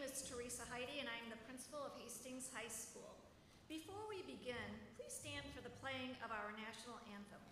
is Teresa Heidi, and I'm the principal of Hastings High School. Before we begin, please stand for the playing of our national anthem.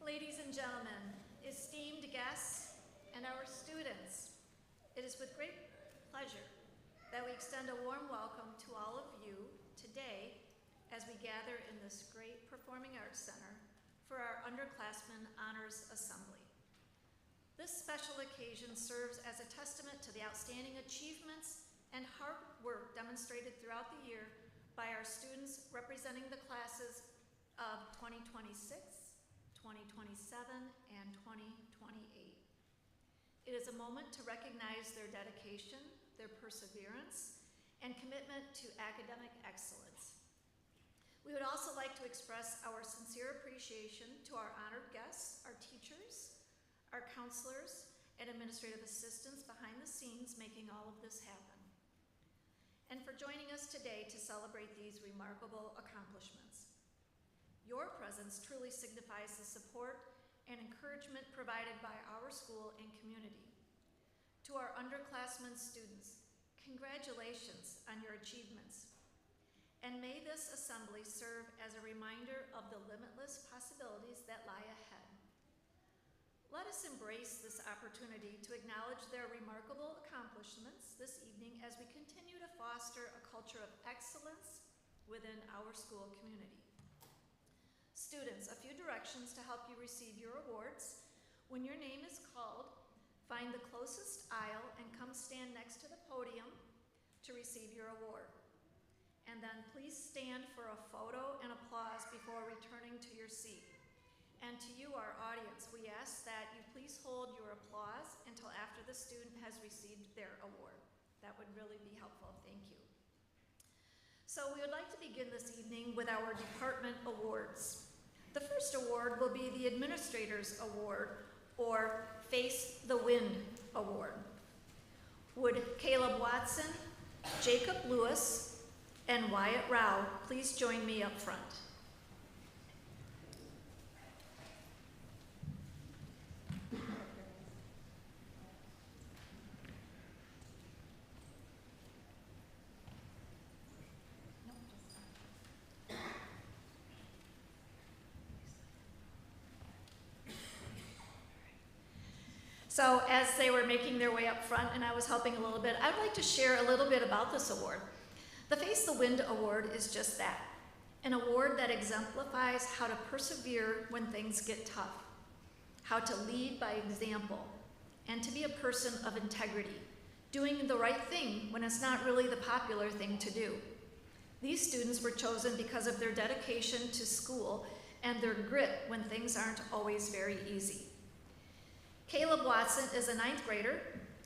Ladies and gentlemen, esteemed guests, and our students, it is with great pleasure that we extend a warm welcome to all of you today as we gather in this great Performing Arts Center for our Underclassmen Honors Assembly. This special occasion serves as a testament to the outstanding achievements and hard work demonstrated throughout the year by our students representing the classes of 2026, 2027, and 2028. It is a moment to recognize their dedication, their perseverance, and commitment to academic excellence. We would also like to express our sincere appreciation to our honored guests, our teachers, our counselors, and administrative assistants behind the scenes making all of this happen, and for joining us today to celebrate these remarkable accomplishments. Your presence truly signifies the support and encouragement provided by our school and community. To our underclassmen students, congratulations on your achievements. And may this assembly serve as a reminder of the limitless possibilities that lie ahead. Let us embrace this opportunity to acknowledge their remarkable accomplishments this evening as we continue to foster a culture of excellence within our school community. Students, a few directions to help you receive your awards. When your name is called, find the closest aisle and come stand next to the podium to receive your award. And then please stand for a photo and applause before returning to your seat. And to you, our audience, we ask that you please hold your applause until after the student has received their award. That would really be helpful. Thank you. So we would like to begin this evening with our department awards. The first award will be the Administrator's Award, or Face the Wind Award. Would Caleb Watson, Jacob Lewis, and Wyatt Rao please join me up front? So as they were making their way up front and I was helping a little bit, I would like to share a little bit about this award. The Face the Wind Award is just that, an award that exemplifies how to persevere when things get tough, how to lead by example, and to be a person of integrity, doing the right thing when it's not really the popular thing to do. These students were chosen because of their dedication to school and their grit when things aren't always very easy. Caleb Watson is a 9th grader.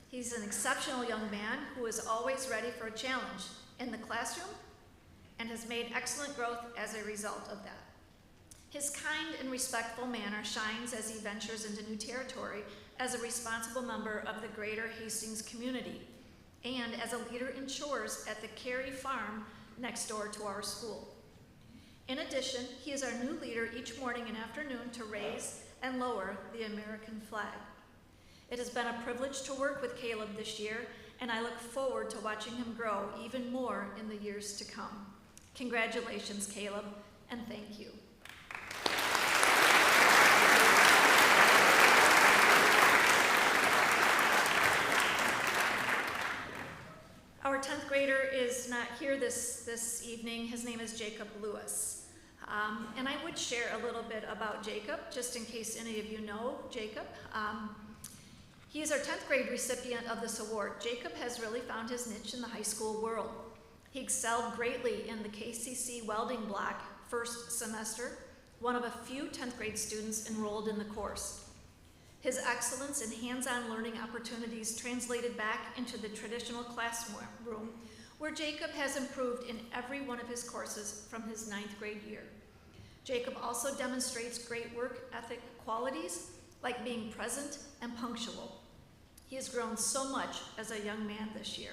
He's an exceptional young man who is always ready for a challenge in the classroom and has made excellent growth as a result of that. His kind and respectful manner shines as he ventures into new territory as a responsible member of the greater Hastings community and as a leader in chores at the Cary Farm next door to our school. In addition, he is our new leader each morning and afternoon to raise and lower the American flag. It has been a privilege to work with Caleb this year, and I look forward to watching him grow even more in the years to come. Congratulations, Caleb, and thank you. Our 10th grader is not here this evening. His name is Jacob Lewis. And I would share a little bit about Jacob, just in case any of you know Jacob. He is our 10th grade recipient of this award. Jacob has really found his niche in the high school world. He excelled greatly in the KCC welding block first semester, one of a few 10th grade students enrolled in the course. His excellence in hands-on learning opportunities translated back into the traditional classroom, where Jacob has improved in every one of his courses from his 9th grade year. Jacob also demonstrates great work ethic qualities, like being present and punctual. He has grown so much as a young man this year.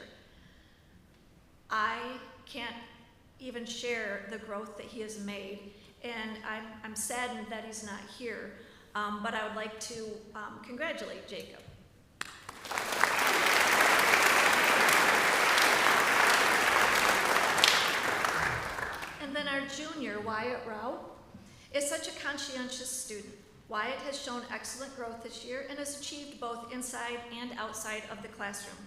I can't even share the growth that he has made, and I'm saddened that he's not here, but I would like to congratulate Jacob. And then our junior, Wyatt Rao, is such a conscientious student. Wyatt has shown excellent growth this year and has achieved both inside and outside of the classroom.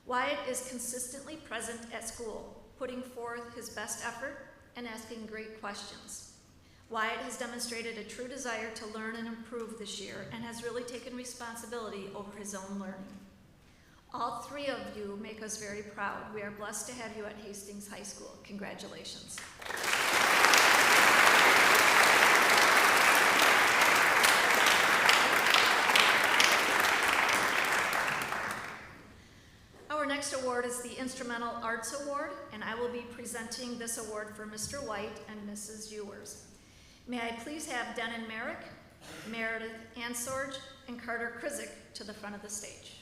Wyatt is consistently present at school, putting forth his best effort and asking great questions. Wyatt has demonstrated a true desire to learn and improve this year and has really taken responsibility over his own learning. All three of you make us very proud. We are blessed to have you at Hastings High School. Congratulations. Our next award is the Instrumental Arts Award, and I will be presenting this award for Mr. White and Mrs. Ewers. May I please have Denon Merrick, Meredith Ansorge, and Carter Krizik to the front of the stage.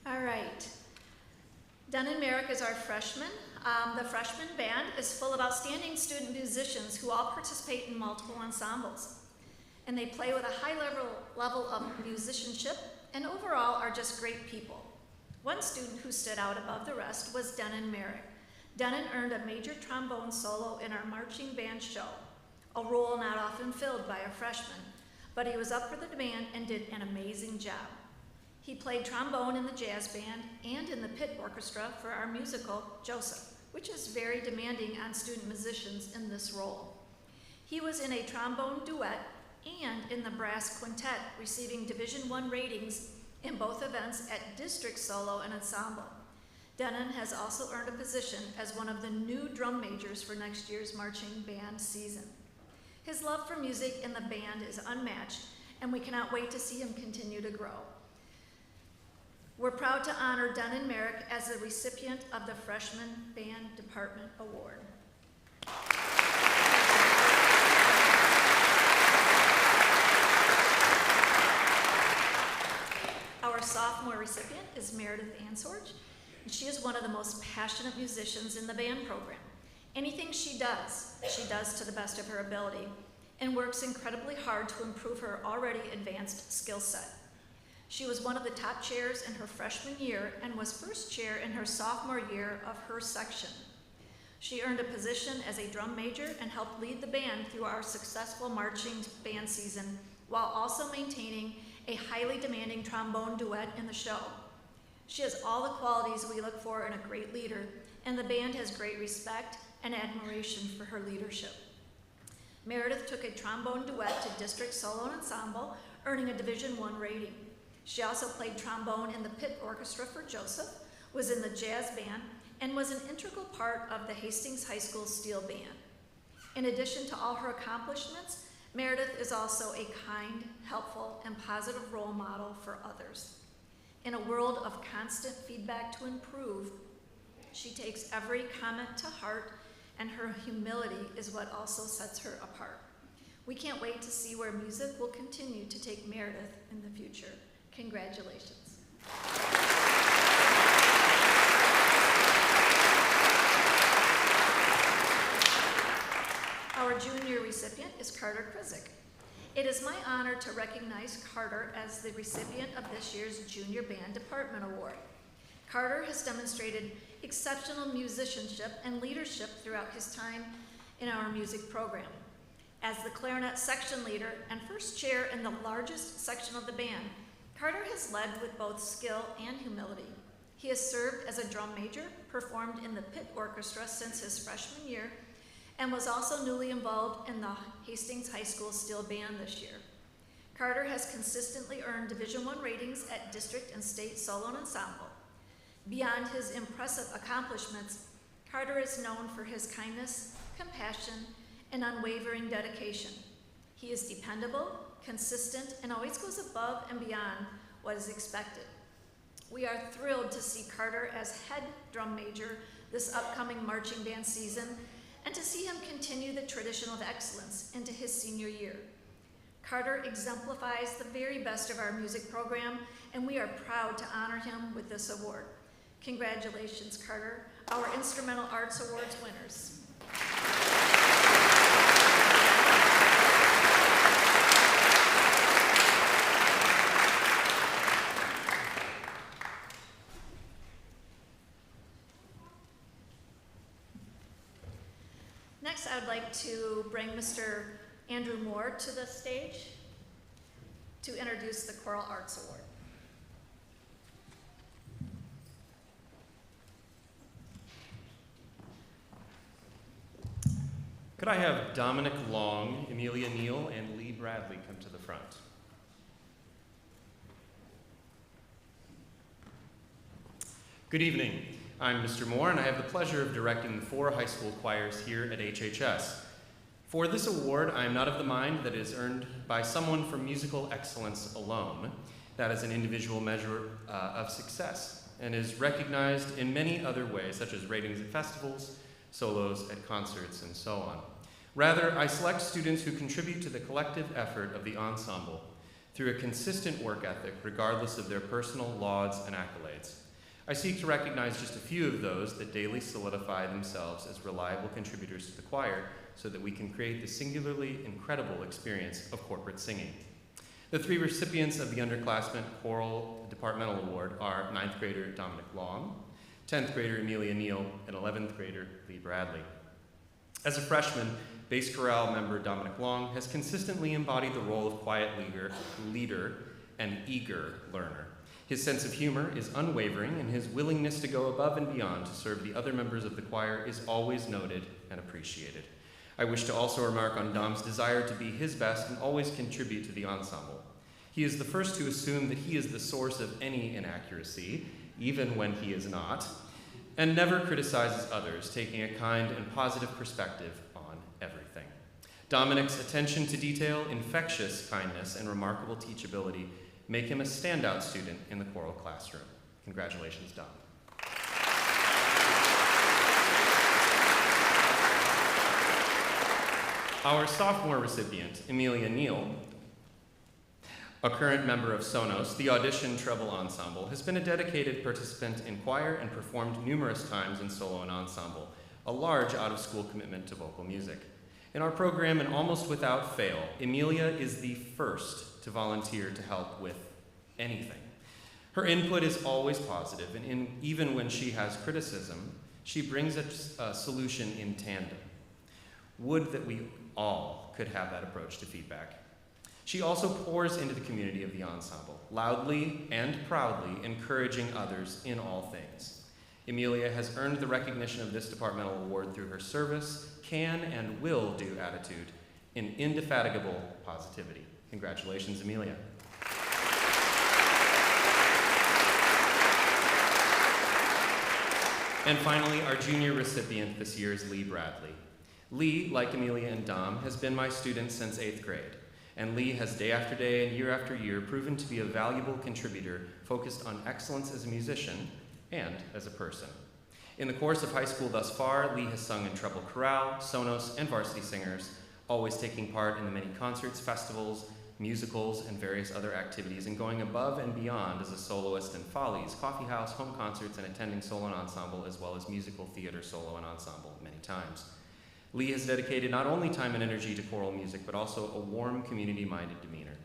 All right. Denon Merrick is our freshman. The freshman band is full of outstanding student musicians who all participate in multiple ensembles. And they play with a high level of musicianship and overall are just great people. One student who stood out above the rest was Denon Merrick. Denon earned a major trombone solo in our marching band show, a role not often filled by a freshman, but he was up for the demand and did an amazing job. He played trombone in the jazz band and in the pit orchestra for our musical, Joseph, which is very demanding on student musicians in this role. He was in a trombone duet and in the brass quintet, receiving Division I ratings in both events at district solo and ensemble. Denon has also earned a position as one of the new drum majors for next year's marching band season. His love for music and the band is unmatched, and we cannot wait to see him continue to grow. We're proud to honor Denon Merrick as the recipient of the Freshman Band Department Award. Our sophomore recipient is Meredith Ansorge, and she is one of the most passionate musicians in the band program. Anything she does to the best of her ability, and works incredibly hard to improve her already advanced skill set. She was one of the top chairs in her freshman year and was first chair in her sophomore year of her section. She earned a position as a drum major and helped lead the band through our successful marching band season, while also maintaining a highly demanding trombone duet in the show. She has all the qualities we look for in a great leader, and the band has great respect and admiration for her leadership. Meredith took a trombone duet to district solo and ensemble, earning a Division I rating. She also played trombone in the pit orchestra for Joseph, was in the jazz band, and was an integral part of the Hastings High School Steel Band. In addition to all her accomplishments, Meredith is also a kind, helpful, and positive role model for others. In a world of constant feedback to improve, she takes every comment to heart, and her humility is what also sets her apart. We can't wait to see where music will continue to take Meredith in the future. Congratulations. Our junior recipient is Carter Krizik. It is my honor to recognize Carter as the recipient of this year's Junior Band Department Award. Carter has demonstrated exceptional musicianship and leadership throughout his time in our music program. As the clarinet section leader and first chair in the largest section of the band, Carter has led with both skill and humility. He has served as a drum major, performed in the pit orchestra since his freshman year, and was also newly involved in the Hastings High School Steel Band this year. Carter has consistently earned Division I ratings at district and state solo and ensemble. Beyond his impressive accomplishments, Carter is known for his kindness, compassion, and unwavering dedication. He is dependable, consistent, and always goes above and beyond what is expected. We are thrilled to see Carter as head drum major this upcoming marching band season, and to see him continue the tradition of excellence into his senior year. Carter exemplifies the very best of our music program, and we are proud to honor him with this award. Congratulations, Carter, our Instrumental Arts Awards winners. Next, I would like to bring Mr. Andrew Moore to the stage to introduce the Choral Arts Award. Could I have Dominic Long, Amelia Neal, and Lee Bradley come to the front? Good evening. I'm Mr. Moore, and I have the pleasure of directing the 4 high school choirs here at HHS. For this award, I am not of the mind that it is earned by someone for musical excellence alone. That is an individual measure of success, and is recognized in many other ways, such as ratings at festivals, solos at concerts, and so on. Rather, I select students who contribute to the collective effort of the ensemble through a consistent work ethic, regardless of their personal lauds and accolades. I seek to recognize just a few of those that daily solidify themselves as reliable contributors to the choir so that we can create the singularly incredible experience of corporate singing. The 3 recipients of the Underclassmen Choral Departmental Award are 9th grader Dominic Long, 10th grader Amelia Neal, and 11th grader Lee Bradley. As a freshman, bass chorale member Dominic Long has consistently embodied the role of quiet leader, and eager learner. His sense of humor is unwavering, and his willingness to go above and beyond to serve the other members of the choir is always noted and appreciated. I wish to also remark on Dom's desire to be his best and always contribute to the ensemble. He is the first to assume that he is the source of any inaccuracy, even when he is not, and never criticizes others, taking a kind and positive perspective on everything. Dominic's attention to detail, infectious kindness, and remarkable teachability make him a standout student in the choral classroom. Congratulations, Dom. Our sophomore recipient, Amelia Neal, a current member of Sonos, the audition treble ensemble, has been a dedicated participant in choir and performed numerous times in solo and ensemble, a large out-of-school commitment to vocal music. In our program, and almost without fail, Amelia is the first to volunteer to help with anything. Her input is always positive, and even when she has criticism, she brings a solution in tandem. Would that we all could have that approach to feedback. She also pours into the community of the ensemble, loudly and proudly encouraging others in all things. Amelia has earned the recognition of this departmental award through her service, can and will do attitude, and indefatigable positivity. Congratulations, Amelia. And finally, our junior recipient this year is Lee Bradley. Lee, like Amelia and Dom, has been my student since 8th grade, and Lee has day after day and year after year proven to be a valuable contributor focused on excellence as a musician and as a person. In the course of high school thus far, Lee has sung in treble chorale, sonos, and varsity singers, always taking part in the many concerts, festivals, musicals, and various other activities, and going above and beyond as a soloist in Follies, Coffee House, home concerts, and attending solo and ensemble, as well as musical theater solo and ensemble many times. Lee has dedicated not only time and energy to choral music, but also a warm, community-minded demeanor.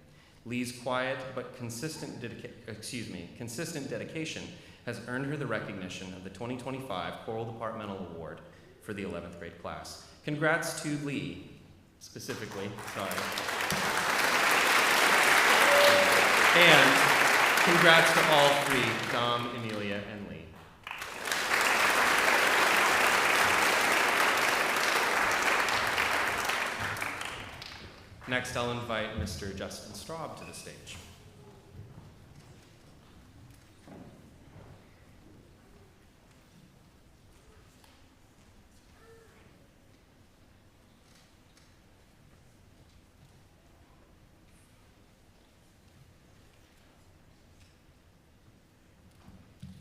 Lee's quiet but consistent dedication has earned her the recognition of the 2025 Choral Departmental Award for the 11th grade class. Congrats to Lee, specifically, sorry. And congrats to all three, Dom, Amelia, and Lee. Next, I'll invite Mr. Justin Straub to the stage.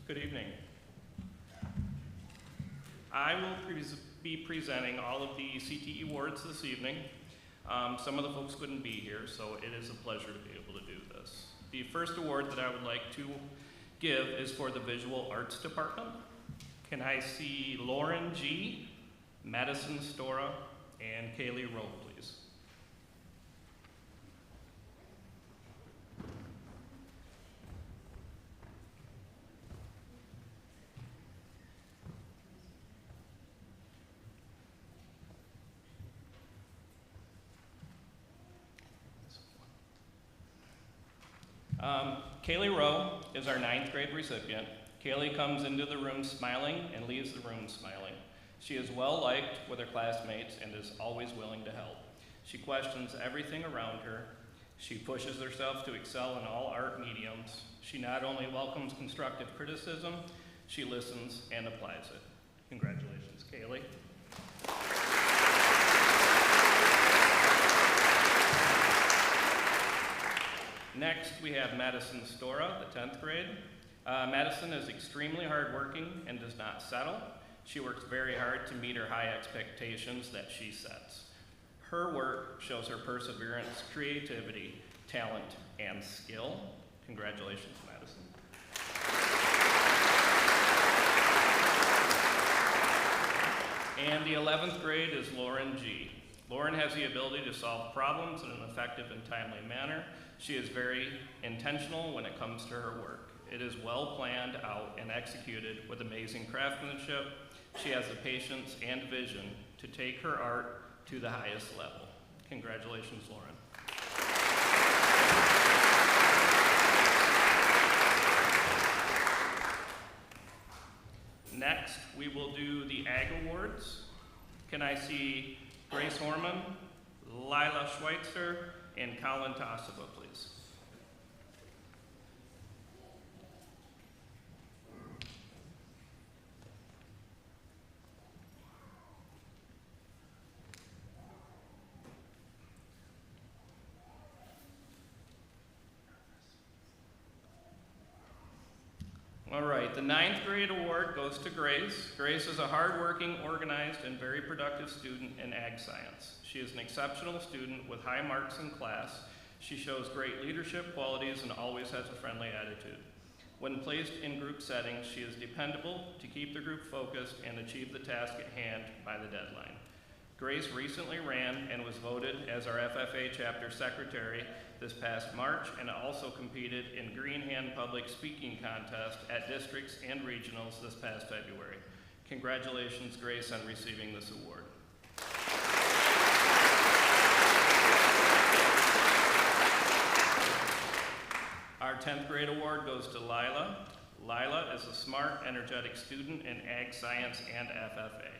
Good evening. I will be presenting all of the CTE awards this evening. Some of the folks couldn't be here, so it is a pleasure to be able to do this. The first award that I would like to give is for the Visual Arts Department. Can I see Lauren G., Madison Stora, and Kaylee Rowe, please? Kaylee Rowe is our 9th grade recipient. Kaylee comes into the room smiling and leaves the room smiling. She is well liked with her classmates and is always willing to help. She questions everything around her. She pushes herself to excel in all art mediums. She not only welcomes constructive criticism, she listens and applies it. Congratulations, Kaylee. Next, we have Madison Stora, the 10th grade. Madison is extremely hardworking and does not settle. She works very hard to meet her high expectations that she sets. Her work shows her perseverance, creativity, talent, and skill. Congratulations, Madison. And the 11th grade is Lauren G. Lauren has the ability to solve problems in an effective and timely manner. She is very intentional when it comes to her work. It is well planned out and executed with amazing craftsmanship. She has the patience and vision to take her art to the highest level. Congratulations, Lauren. Next, we will do the AG Awards. Can I see Grace Horman, Lila Schweitzer, and Colin Tosova, please? All right, the 9th grade award goes to Grace. Grace is a hardworking, organized, and very productive student in ag science. She is an exceptional student with high marks in class. She shows great leadership qualities and always has a friendly attitude. When placed in group settings, she is dependable to keep the group focused and achieve the task at hand by the deadline. Grace recently ran and was voted as our FFA chapter secretary this past March, and also competed in Green Hand Public Speaking Contest at districts and regionals this past February. Congratulations, Grace, on receiving this award. Our 10th grade award goes to Lila. Lila is a smart, energetic student in ag science and FFA.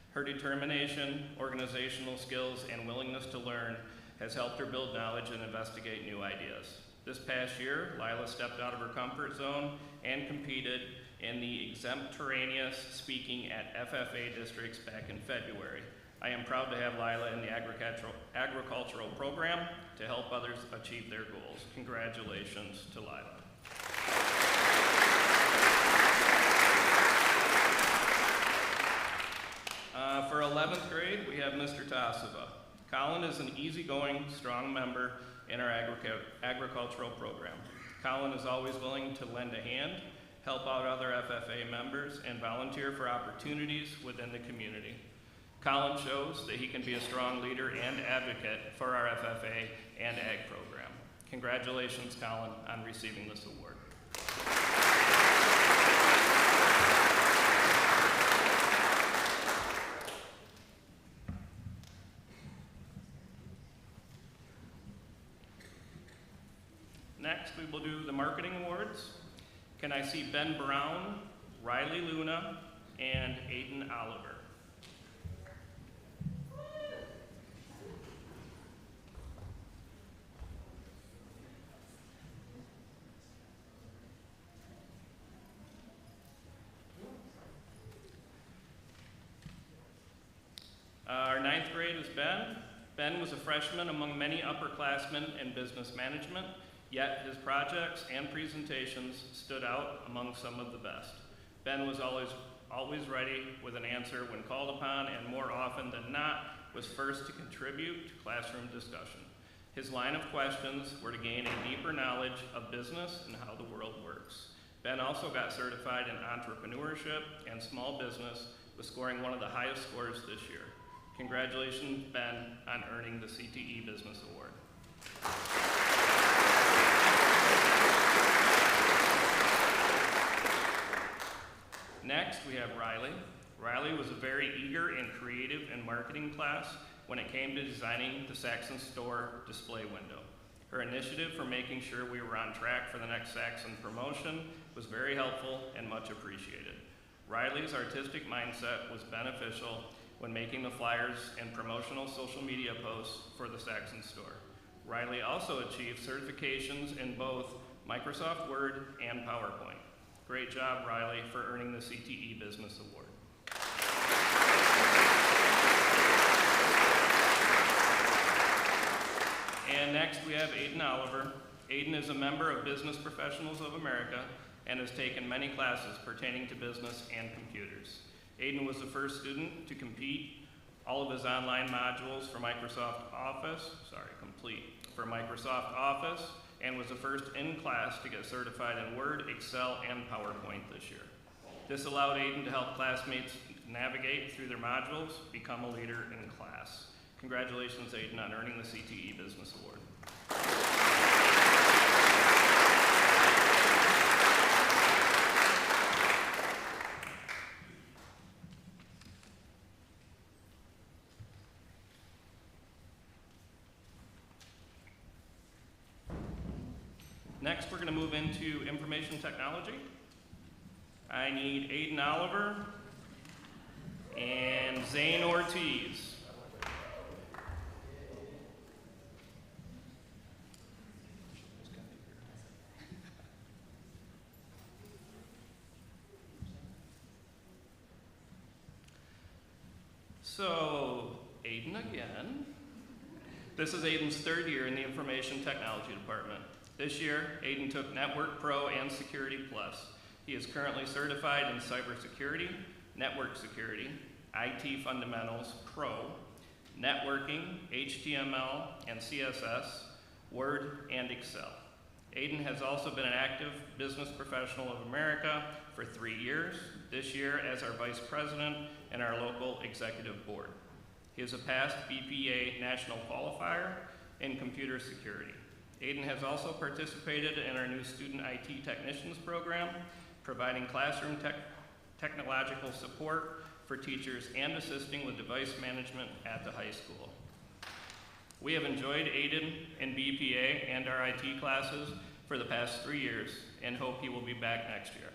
Her determination, organizational skills, and willingness to learn has helped her build knowledge and investigate new ideas. This past year, Lila stepped out of her comfort zone and competed in the extemporaneous speaking at FFA districts back in February. I am proud to have Lila in the agricultural program to help others achieve their goals. Congratulations to Lila. For 11th grade, we have Mr. Tasova. Colin is an easygoing, strong member in our agricultural program. Colin is always willing to lend a hand, help out other FFA members, and volunteer for opportunities within the community. Colin shows that he can be a strong leader and advocate for our FFA and Ag program. Congratulations, Colin, on receiving this award. Next, we will do the marketing awards. Can I see Ben Brown, Riley Luna, and Aiden Oliver? Our 9th grade is Ben. Ben was a freshman among many upperclassmen in business management, yet his projects and presentations stood out among some of the best. Ben was always ready with an answer when called upon, and more often than not, was first to contribute to classroom discussion. His line of questions were to gain a deeper knowledge of business and how the world works. Ben also got certified in entrepreneurship and small business, with scoring one of the highest scores this year. Congratulations, Ben, on earning the CTE Business Award. Next, we have Riley. Riley was a very eager and creative in marketing class when it came to designing the Saxon store display window. Her initiative for making sure we were on track for the next Saxon promotion was very helpful and much appreciated. Riley's artistic mindset was beneficial when making the flyers and promotional social media posts for the Saxon store. Riley also achieved certifications in both Microsoft Word and PowerPoint. Great job, Riley, for earning the CTE Business Award. And next we have Aiden Oliver. Aiden is a member of Business Professionals of America and has taken many classes pertaining to business and computers. Aiden was the first student to complete all of his online modules for Microsoft Office, and was the first in class to get certified in Word, Excel, and PowerPoint this year. This allowed Aiden to help classmates navigate through their modules, become a leader in class. Congratulations, Aiden, on earning the CTE Business Award. Next, we're going to move into information technology. I need Aiden Oliver and Zane Ortiz. So, Aiden again. This is Aiden's third year in the information technology department. This year, Aiden took Network Pro and Security Plus. He is currently certified in Cybersecurity, Network Security, IT Fundamentals Pro, Networking, HTML and CSS, Word, and Excel. Aiden has also been an active Business Professional of America for 3 years, this year as our Vice President in our local executive board. He is a past BPA National Qualifier in Computer Security. Aiden has also participated in our new Student IT Technicians program, providing classroom technological support for teachers and assisting with device management at the high school. We have enjoyed Aiden in BPA and our IT classes for the past 3 years and hope he will be back next year.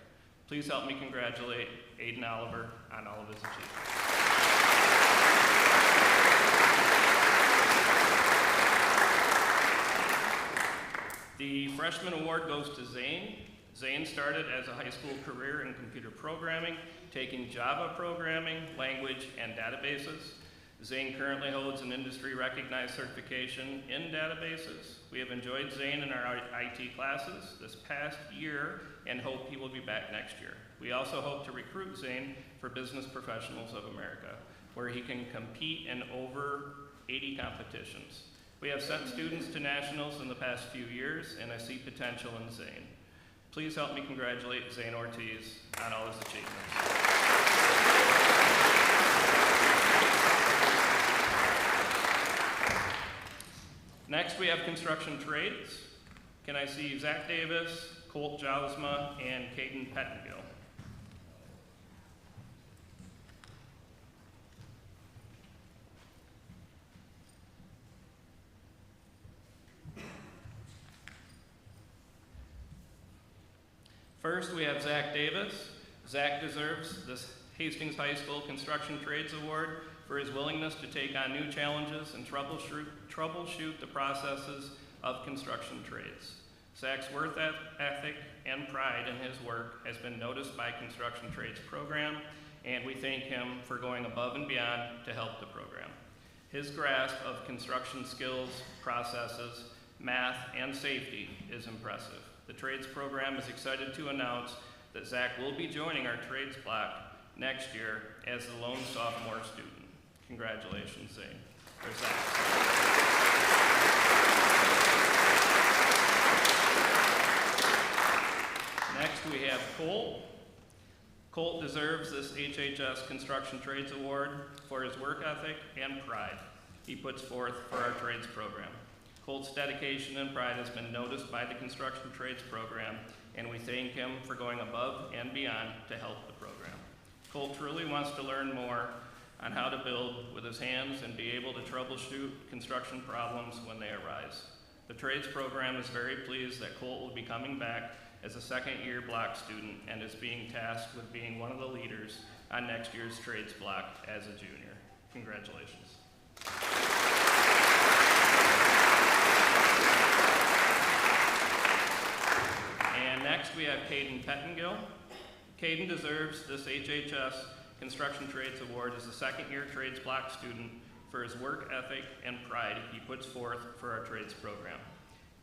Please help me congratulate Aiden Oliver on all of his achievements. The freshman award goes to Zane. Zane started as a high school career in computer programming, taking Java programming, language, and databases. Zane currently holds an industry-recognized certification in databases. We have enjoyed Zane in our IT classes this past year and hope he will be back next year. We also hope to recruit Zane for Business Professionals of America, where he can compete in over 80 competitions. We have sent students to nationals in the past few years, and I see potential in Zane. Please help me congratulate Zane Ortiz on all his achievements. Next, we have construction trades. Can I see Zach Davis, Colt Jousma, and Caden Pettengill? First, we have Zach Davis. Zach deserves this Hastings High School Construction Trades Award for his willingness to take on new challenges and troubleshoot the processes of construction trades. Zach's work ethic and pride in his work has been noticed by Construction Trades program, and we thank him for going above and beyond to help the program. His grasp of construction skills, processes, math, and safety is impressive. The trades program is excited to announce that Zach will be joining our trades block next year as the lone sophomore student. Congratulations, Zane. Or Zach. Next, we have Colt. Colt deserves this HHS Construction Trades Award for his work ethic and pride he puts forth for our trades program. Colt's dedication and pride has been noticed by the Construction Trades program, and we thank him for going above and beyond to help the program. Colt truly wants to learn more on how to build with his hands and be able to troubleshoot construction problems when they arise. The trades program is very pleased that Colt will be coming back as a second-year block student and is being tasked with being one of the leaders on next year's trades block as a junior. Congratulations. And next we have Caden Pettengill. Caden deserves this HHS Construction Trades Award as a second-year trades block student for his work ethic and pride he puts forth for our trades program.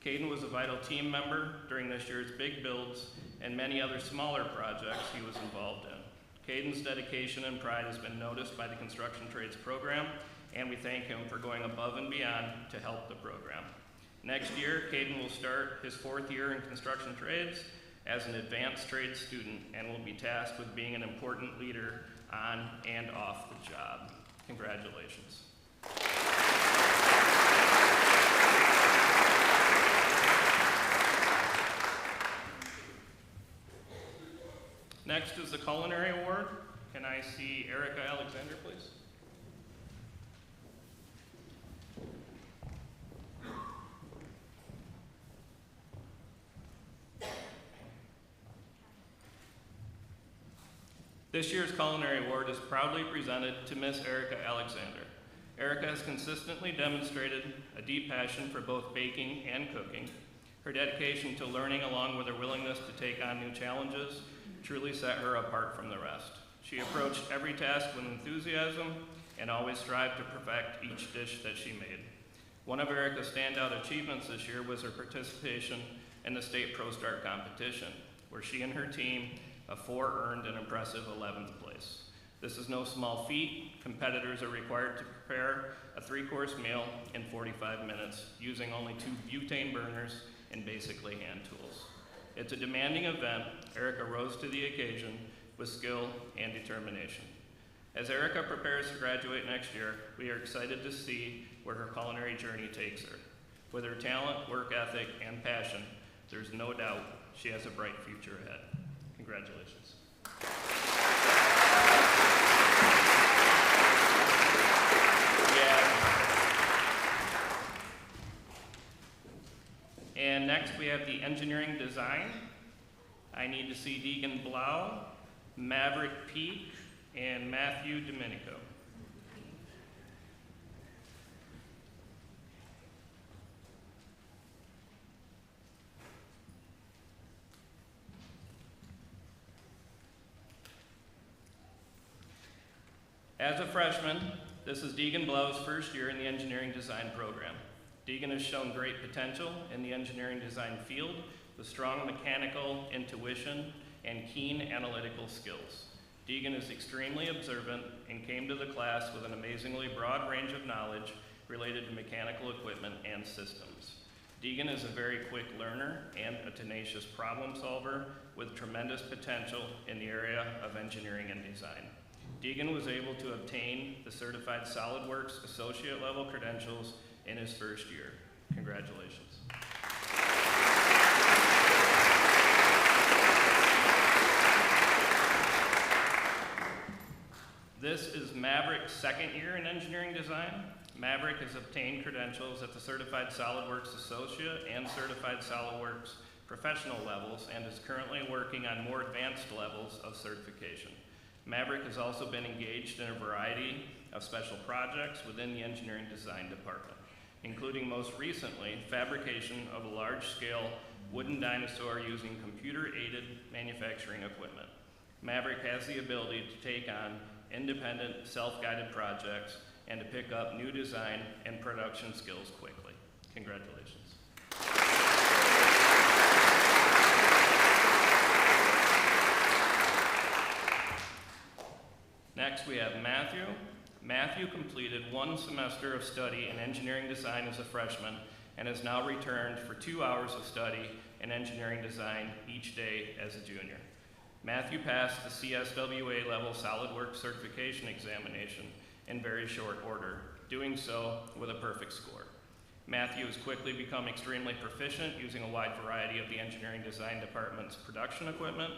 Caden was a vital team member during this year's big builds and many other smaller projects he was involved in. Caden's dedication and pride has been noticed by the Construction Trades program, and we thank him for going above and beyond to help the program. Next year, Caden will start his fourth year in construction trades as an advanced trades student and will be tasked with being an important leader on and off the job. Congratulations. Next is the Culinary Award. Can I see Erica Alexander, please? This year's Culinary Award is proudly presented to Miss Erica Alexander. Erica has consistently demonstrated a deep passion for both baking and cooking. Her dedication to learning, along with her willingness to take on new challenges, truly set her apart from the rest. She approached every task with enthusiasm and always strived to perfect each dish that she made. One of Erica's standout achievements this year was her participation in the state Pro Start competition, where she and her team of 4 earned an impressive 11th place. This is no small feat. Competitors are required to prepare a 3-course meal in 45 minutes using only 2 butane burners and basically hand tools. It's a demanding event. Erica rose to the occasion with skill and determination. As Erica prepares to graduate next year, we are excited to see where her culinary journey takes her. With her talent, work ethic, and passion, there's no doubt she has a bright future ahead. Congratulations. And next we have the engineering design. I need to see Deegan Blau, Maverick Peak, and Matthew Domenico. As a freshman, This is Deegan Blau's first year in the engineering design program. Deegan has shown great potential in the engineering design field with strong mechanical intuition and keen analytical skills. Deegan is extremely observant and came to the class with an amazingly broad range of knowledge related to mechanical equipment and systems. Deegan is a very quick learner and a tenacious problem solver with tremendous potential in the area of engineering and design. Deegan was able to obtain the Certified SolidWorks Associate Level credentials in his first year. Congratulations. This is Maverick's second year in engineering design. Maverick has obtained credentials at the Certified SolidWorks Associate and Certified SolidWorks Professional levels and is currently working on more advanced levels of certification. Maverick has also been engaged in a variety of special projects within the engineering design department, including most recently fabrication of a large-scale wooden dinosaur using computer-aided manufacturing equipment. Maverick has the ability to take on independent, self-guided projects and to pick up new design and production skills quickly. Congratulations. Next, we have Matthew. Matthew completed 1 semester of study in engineering design as a freshman and has now returned for 2 hours of study in engineering design each day as a junior. Matthew passed the CSWA level SolidWorks certification examination in very short order, doing so with a perfect score. Matthew has quickly become extremely proficient using a wide variety of the engineering design department's production equipment,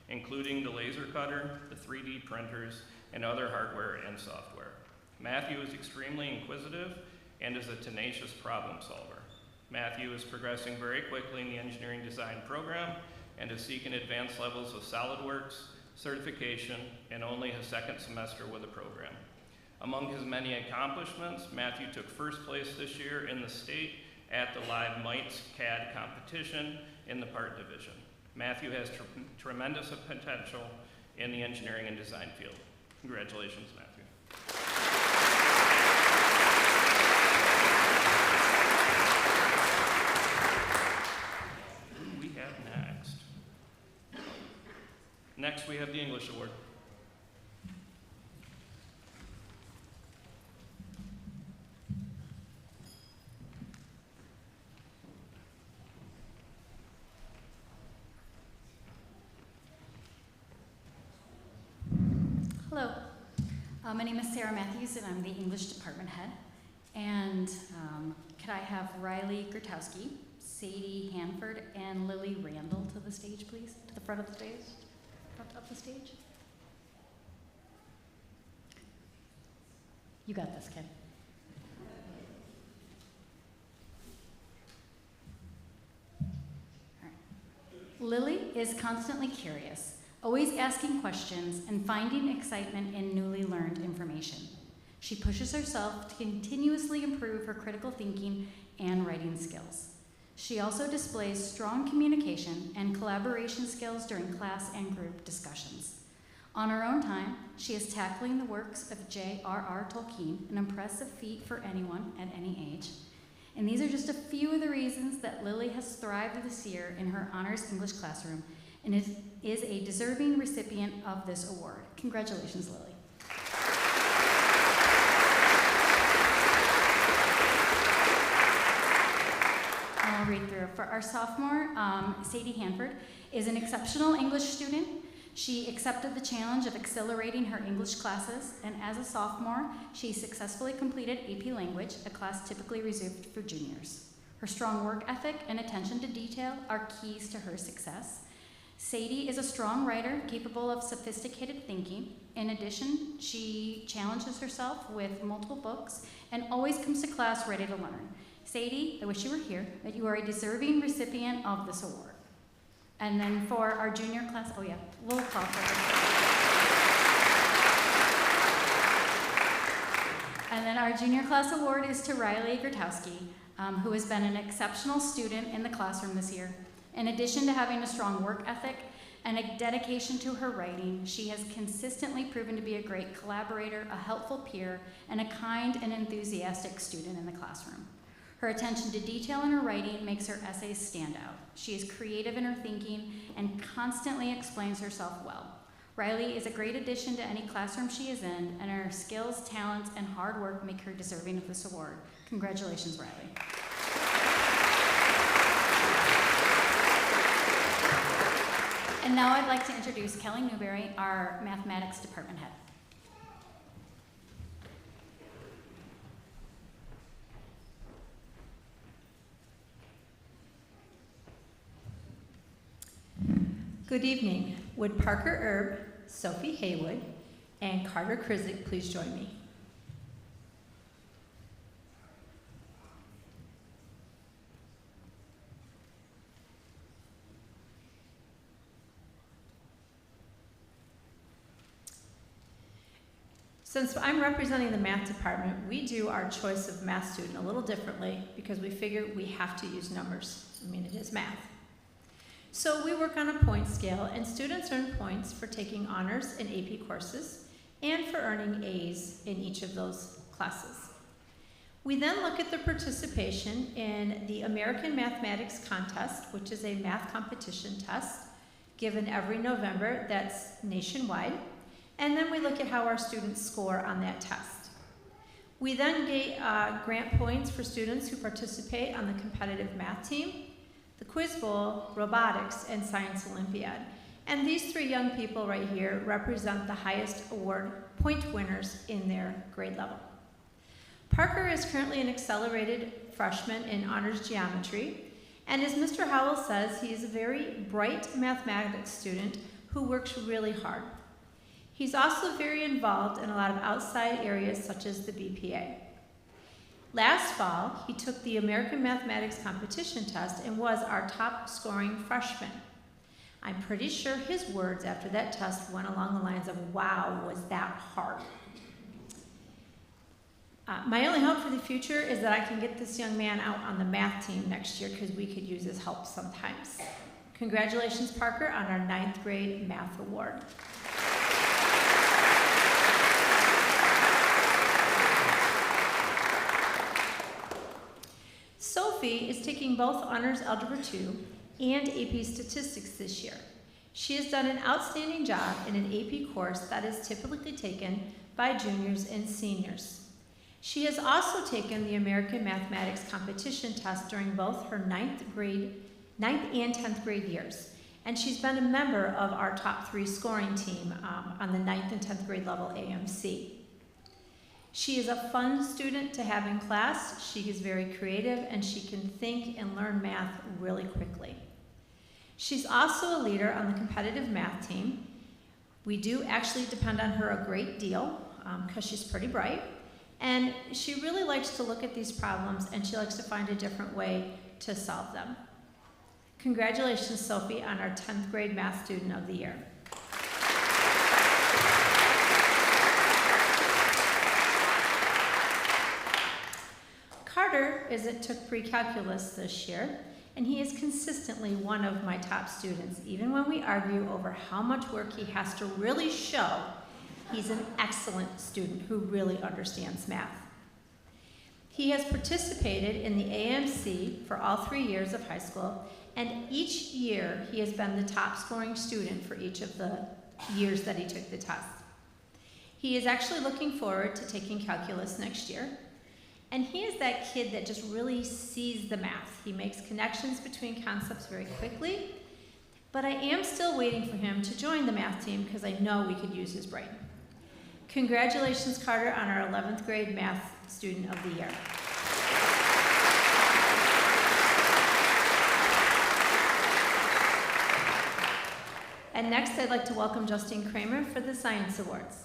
including the laser cutter, the 3D printers, and other hardware and software. Matthew is extremely inquisitive and is a tenacious problem solver. Matthew is progressing very quickly in the engineering design program and is seeking advanced levels of SolidWorks certification in only his second semester with the program. Among his many accomplishments, Matthew took first place this year in the state at the Live Mites CAD competition in the part division. Matthew has tremendous potential in the engineering and design field. Congratulations, Matthew. Who do we have next? Next, we have the English Award. Hello, my name is Sarah Matthews and I'm the English department head. And could I have Riley Grotowski, Sadie Hanford, and Lily Randall to the stage, please? To the front of the stage? Front of the stage? You got this, kid. All right. Lily is constantly curious, always asking questions and finding excitement in newly learned information. She pushes herself to continuously improve her critical thinking and writing skills. She also displays strong communication and collaboration skills during class and group discussions. On her own time, she is tackling the works of J.R.R. Tolkien, an impressive feat for anyone at any age. And these are just a few of the reasons that Lily has thrived this year in her honors English classroom and is a deserving recipient of this award. Congratulations, Lily. I'll read through. For our sophomore, Sadie Hanford is an exceptional English student. She accepted the challenge of accelerating her English classes, and as a sophomore, she successfully completed AP Language, a class typically reserved for juniors. Her strong work ethic and attention to detail are keys to her success. Sadie is a strong writer capable of sophisticated thinking. In addition, she challenges herself with multiple books and always comes to class ready to learn. Sadie, I wish you were here, but you are a deserving recipient of this award. And then for our junior class, oh yeah, we'll call for her. And then our junior class award is to Riley Grotowski, who has been an exceptional student in the classroom this year. In addition to having a strong work ethic, and a dedication to her writing, she has consistently proven to be a great collaborator, a helpful peer, and a kind and enthusiastic student in the classroom. Her attention to detail in her writing makes her essays stand out. She is creative in her thinking and constantly explains herself well. Riley is a great addition to any classroom she is in, and her skills, talents, and hard work make her deserving of this award. Congratulations, Riley. And now I'd like to introduce Kelly Newberry, our mathematics department head. Good evening. Would Parker Erb, Sophie Haywood, and Carter Krizik please join me? Since I'm representing the math department, we do our choice of math student a little differently because we figure we have to use numbers. I mean, it is math. So we work on a point scale, and students earn points for taking honors and AP courses and for earning A's in each of those classes. We then look at the participation in the American Mathematics Contest, which is a math competition test given every November that's nationwide. And then we look at how our students score on that test. We then grant points for students who participate on the competitive math team, the Quiz Bowl, Robotics, and Science Olympiad. And these three young people right here represent the highest award point winners in their grade level. Parker is currently an accelerated freshman in honors geometry, and as Mr. Howell says, he is a very bright mathematics student who works really hard. He's also very involved in a lot of outside areas such as the BPA. Last fall, he took the American Mathematics Competition test and was our top scoring freshman. I'm pretty sure his words after that test went along the lines of, "Wow, was that hard?" My only hope for the future is that I can get this young man out on the math team next year because we could use his help sometimes. Congratulations, Parker, on our 9th grade math award. Sophie is taking both Honors Algebra 2 and AP Statistics this year. She has done an outstanding job in an AP course that is typically taken by juniors and seniors. She has also taken the American Mathematics Competition test during both her 9th and 10th grade years, and she's been a member of our top 3 scoring team on the 9th and 10th grade level AMC. She is a fun student to have in class. She is very creative, and she can think and learn math really quickly. She's also a leader on the competitive math team. We do actually depend on her a great deal because she's pretty bright, and she really likes to look at these problems, and she likes to find a different way to solve them. Congratulations, Sophie, on our 10th grade math student of the year. Carter took pre-calculus this year, and he is consistently one of my top students. Even when we argue over how much work he has to really show, he's an excellent student who really understands math. He has participated in the AMC for all 3 years of high school, and each year he has been the top scoring student for each of the years that he took the test. He is actually looking forward to taking calculus next year. And he is that kid that just really sees the math. He makes connections between concepts very quickly, but I am still waiting for him to join the math team because I know we could use his brain. Congratulations, Carter, on our 11th grade math student of the year. And next, I'd like to welcome Justine Kramer for the Science Awards.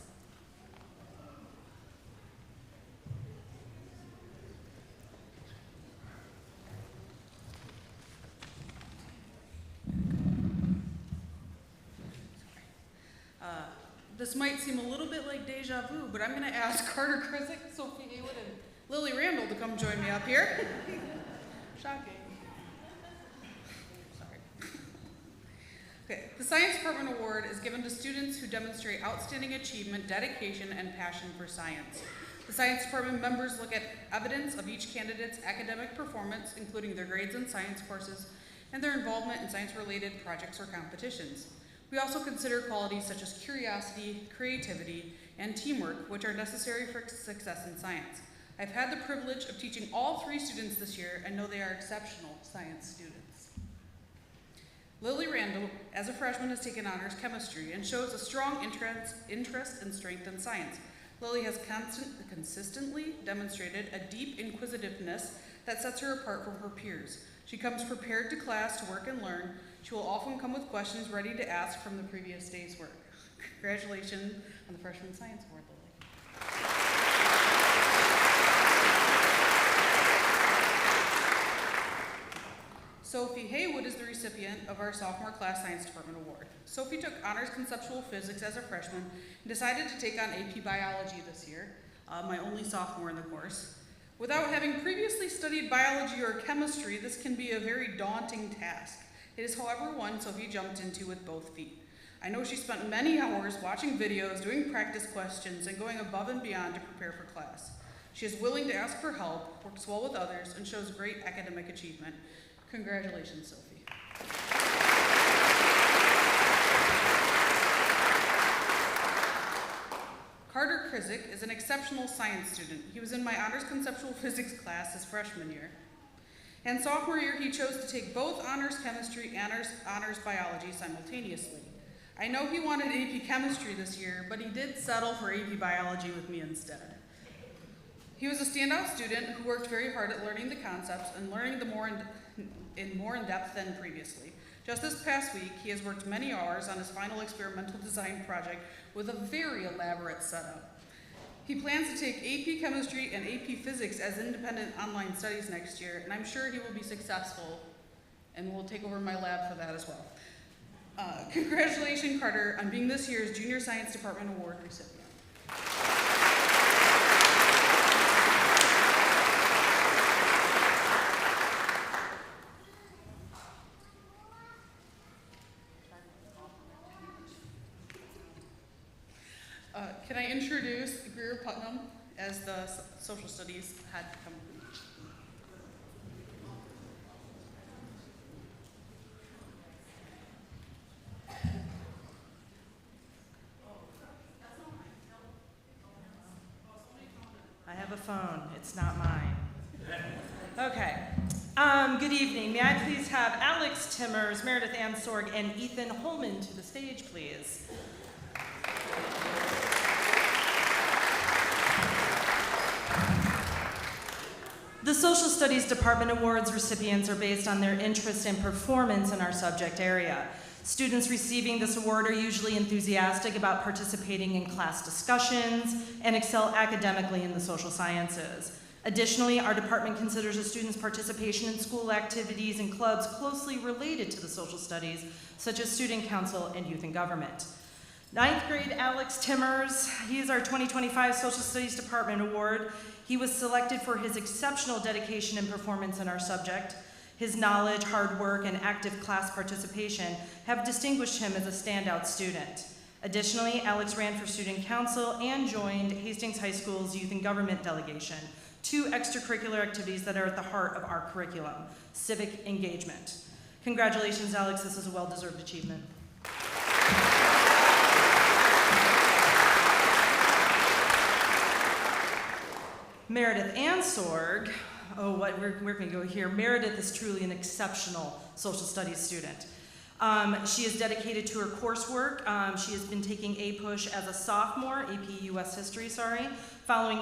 This might seem a little bit like deja vu, but I'm going to ask Carter Krizik, Sophie Haywood, and Lily Randall to come join me up here. Shocking. Sorry. Okay, the Science Department Award is given to students who demonstrate outstanding achievement, dedication, and passion for science. The Science Department members look at evidence of each candidate's academic performance, including their grades in science courses and their involvement in science-related projects or competitions. We also consider qualities such as curiosity, creativity, and teamwork, which are necessary for success in science. I've had the privilege of teaching all 3 students this year and know they are exceptional science students. Lily Randall, as a freshman, has taken honors chemistry and shows a strong interest and strength in science. Lily has consistently demonstrated a deep inquisitiveness that sets her apart from her peers. She comes prepared to class to work and learn. She will often come with questions ready to ask from the previous day's work. Congratulations on the Freshman Science Award, Lily. Sophie Haywood is the recipient of our Sophomore Class Science Department Award. Sophie took honors conceptual physics as a freshman and decided to take on AP Biology this year, my only sophomore in the course. Without having previously studied biology or chemistry, this can be a very daunting task. It is, however, one Sophie jumped into with both feet. I know she spent many hours watching videos, doing practice questions, and going above and beyond to prepare for class. She is willing to ask for help, works well with others, and shows great academic achievement. Congratulations, Sophie. Carter Krizik is an exceptional science student. He was in my honors conceptual physics class his freshman year. And sophomore year, he chose to take both honors chemistry and honors biology simultaneously. I know he wanted AP chemistry this year, but he did settle for AP biology with me instead. He was a standout student who worked very hard at learning the concepts and learning more in depth than previously. Just this past week, he has worked many hours on his final experimental design project with a very elaborate setup. He plans to take AP Chemistry and AP Physics as independent online studies next year, and I'm sure he will be successful and will take over my lab for that as well. Congratulations, Carter, on being this year's Junior Science Department Award recipient. Can I introduce Greer Putnam as the social studies head? I have a phone. It's not mine. Okay. Good evening. May I please have Alex Timmers, Meredith Ansorg, and Ethan Holman to the stage, please. The Social Studies Department Awards recipients are based on their interest and performance in our subject area. Students receiving this award are usually enthusiastic about participating in class discussions and excel academically in the social sciences. Additionally, our department considers a student's participation in school activities and clubs closely related to the social studies, such as student council and youth and government. 9th grade Alex Timmers, he is our 2025 Social Studies Department Award. He was selected for his exceptional dedication and performance in our subject. His knowledge, hard work, and active class participation have distinguished him as a standout student. Additionally, Alex ran for student council and joined Hastings High School's Youth and Government delegation, 2 extracurricular activities that are at the heart of our curriculum, civic engagement. Congratulations, Alex, this is a well-deserved achievement. Meredith Ansorg, where can we go here? Meredith is truly an exceptional social studies student. She is dedicated to her coursework. She has been taking APUSH as a sophomore, AP US History, following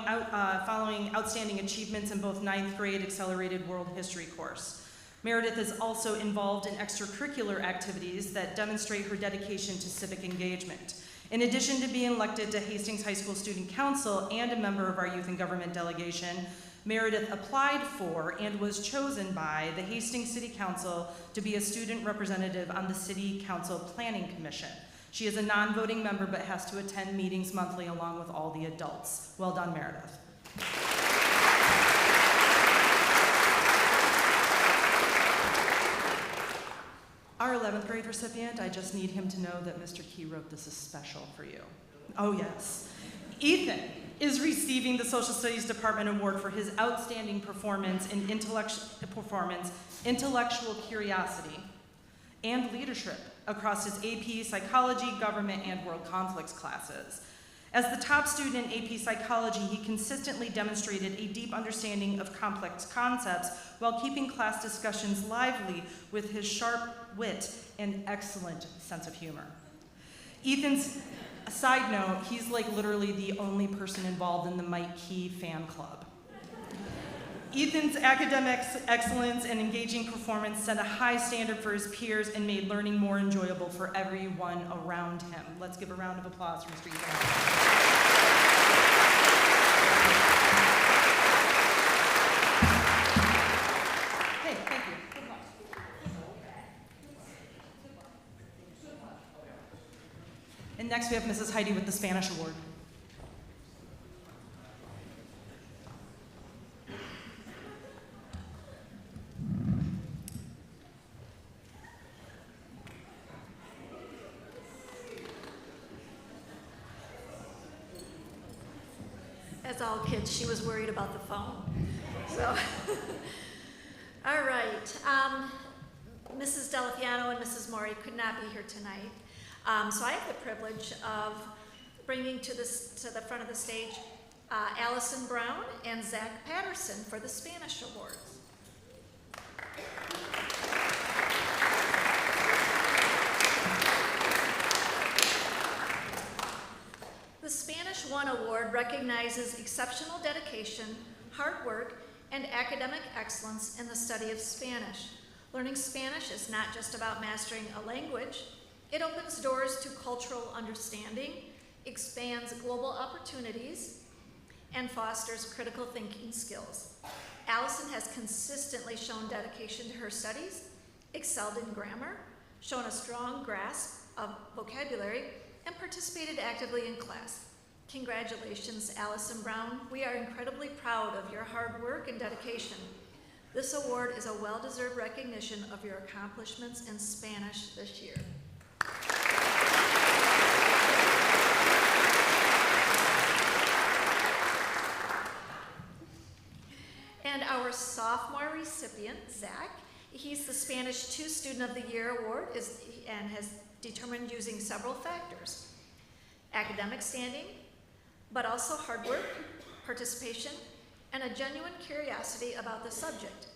outstanding achievements in both 9th grade Accelerated World History course. Meredith is also involved in extracurricular activities that demonstrate her dedication to civic engagement. In addition to being elected to Hastings High School Student Council and a member of our Youth and Government delegation, Meredith applied for and was chosen by the Hastings City Council to be a student representative on the City Council Planning Commission. She is a non-voting member but has to attend meetings monthly along with all the adults. Well done, Meredith. Our 11th grade recipient, I just need him to know that Mr. Key wrote this is special for you. Oh yes. Ethan is receiving the Social Studies Department Award for his outstanding performance in intellectual curiosity, and leadership across his AP Psychology, Government, and World Conflicts classes. As the top student in AP Psychology, he consistently demonstrated a deep understanding of complex concepts while keeping class discussions lively with his sharp wit and excellent sense of humor. Ethan's, a side note, he's like literally the only person involved in the Mike Key fan club. Ethan's academic excellence and engaging performance set a high standard for his peers and made learning more enjoyable for everyone around him. Let's give a round of applause for Mr. Ethan. Hey, thank you. And next we have Mrs. Heidi with the Spanish Award. As all kids, she was worried about the phone. So, all right. Mrs. Delapiano and Mrs. Maury could not be here tonight. So I have the privilege of bringing to the front of the stage Allison Brown and Zach Patterson for the Spanish Awards. The Spanish One Award recognizes exceptional dedication, hard work, and academic excellence in the study of Spanish. Learning Spanish is not just about mastering a language. It opens doors to cultural understanding, expands global opportunities, and fosters critical thinking skills. Allison has consistently shown dedication to her studies, excelled in grammar, shown a strong grasp of vocabulary, and participated actively in class. Congratulations, Allison Brown. We are incredibly proud of your hard work and dedication. This award is a well-deserved recognition of your accomplishments in Spanish this year. And our sophomore recipient, Zach, he's the Spanish 2 Student of the Year Award and has determined using several factors: academic standing, but also hard work, participation, and a genuine curiosity about the subject.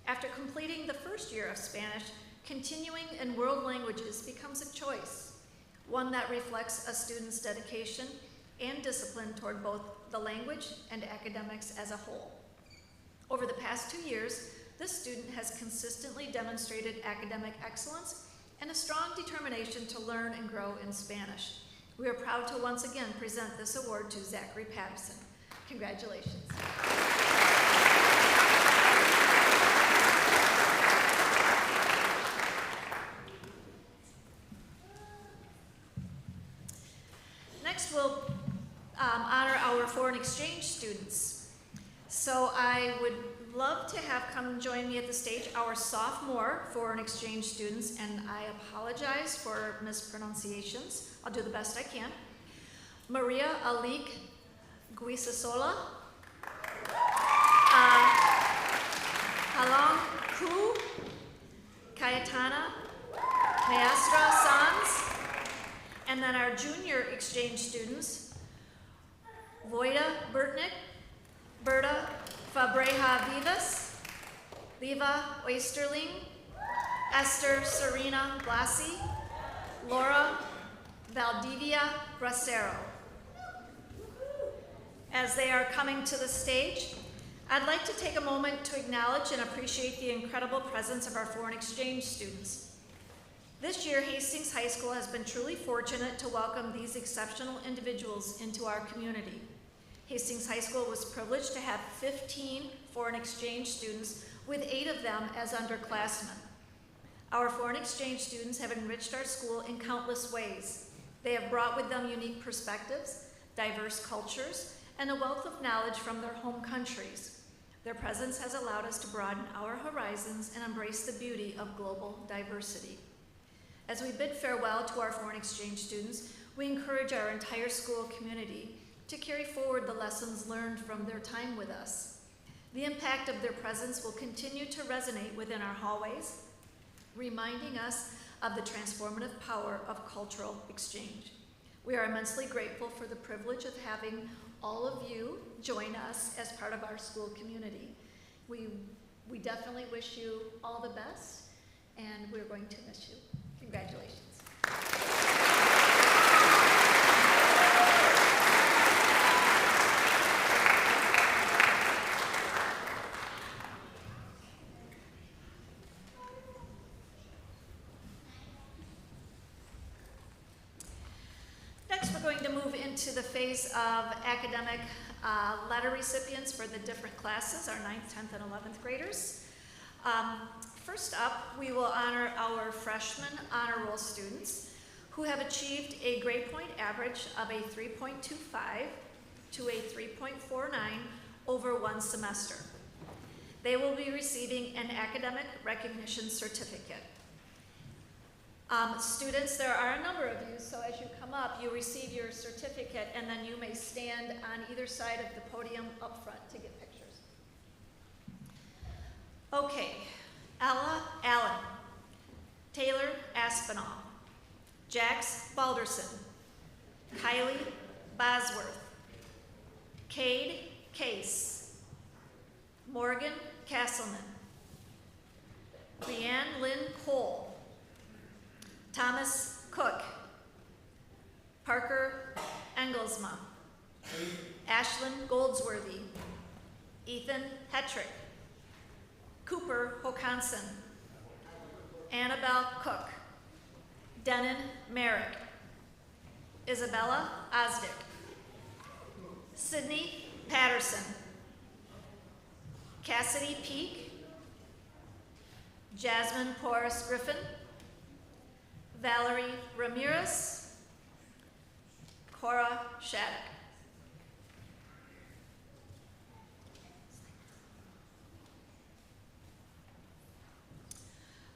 After completing the first year of Spanish, continuing in world languages becomes a choice, one that reflects a student's dedication and discipline toward both the language and academics as a whole. Over the past 2 years, this student has consistently demonstrated academic excellence and a strong determination to learn and grow in Spanish. We are proud to once again present this award to Zachary Patterson. Congratulations. Next, we'll honor our foreign exchange students. So I would love to have come join me at the stage our sophomore foreign exchange students, and I apologize for mispronunciations. I'll do the best I can. Maria Alik Guisasola, Halong Ku, Cayetana Maestra Sanz, and then our junior exchange students, Voida Burtnik, Berta Fabreja Vivas, Liva Oysterling, Esther Serena Blasi, Laura Valdivia Bracero. As they are coming to the stage, I'd like to take a moment to acknowledge and appreciate the incredible presence of our foreign exchange students. This year, Hastings High School has been truly fortunate to welcome these exceptional individuals into our community. Hastings High School was privileged to have 15 foreign exchange students, with 8 of them as underclassmen. Our foreign exchange students have enriched our school in countless ways. They have brought with them unique perspectives, diverse cultures, and a wealth of knowledge from their home countries. Their presence has allowed us to broaden our horizons and embrace the beauty of global diversity. As we bid farewell to our foreign exchange students, we encourage our entire school community to carry forward the lessons learned from their time with us. The impact of their presence will continue to resonate within our hallways, reminding us of the transformative power of cultural exchange. We are immensely grateful for the privilege of having all of you join us as part of our school community. We definitely wish you all the best, and we're going to miss you. Congratulations. Next, we're going to move into the phase of academic letter recipients for the different classes, our 9th, 10th, and 11th graders. First up, we will honor our freshman honor roll students who have achieved a grade point average of a 3.25 to a 3.49 over one semester. They will be receiving an academic recognition certificate. Students, there are a number of you, so as you come up, you receive your certificate, and then you may stand on either side of the podium up front to get pictures. Okay, Ella Allen, Taylor Aspinall, Jax Balderson, Kylie Bosworth, Cade Case, Morgan Castleman, Leanne Lynn Cole, Thomas Cook, Parker Engelsma, Ashlyn Goldsworthy, Ethan Hetrick, Cooper Hokanson, Annabelle Cook, Denon Merrick, Isabella Osdick, Sydney Patterson, Cassidy Peak, Jasmine Porras Griffin, Valerie Ramirez, Cora Shattuck.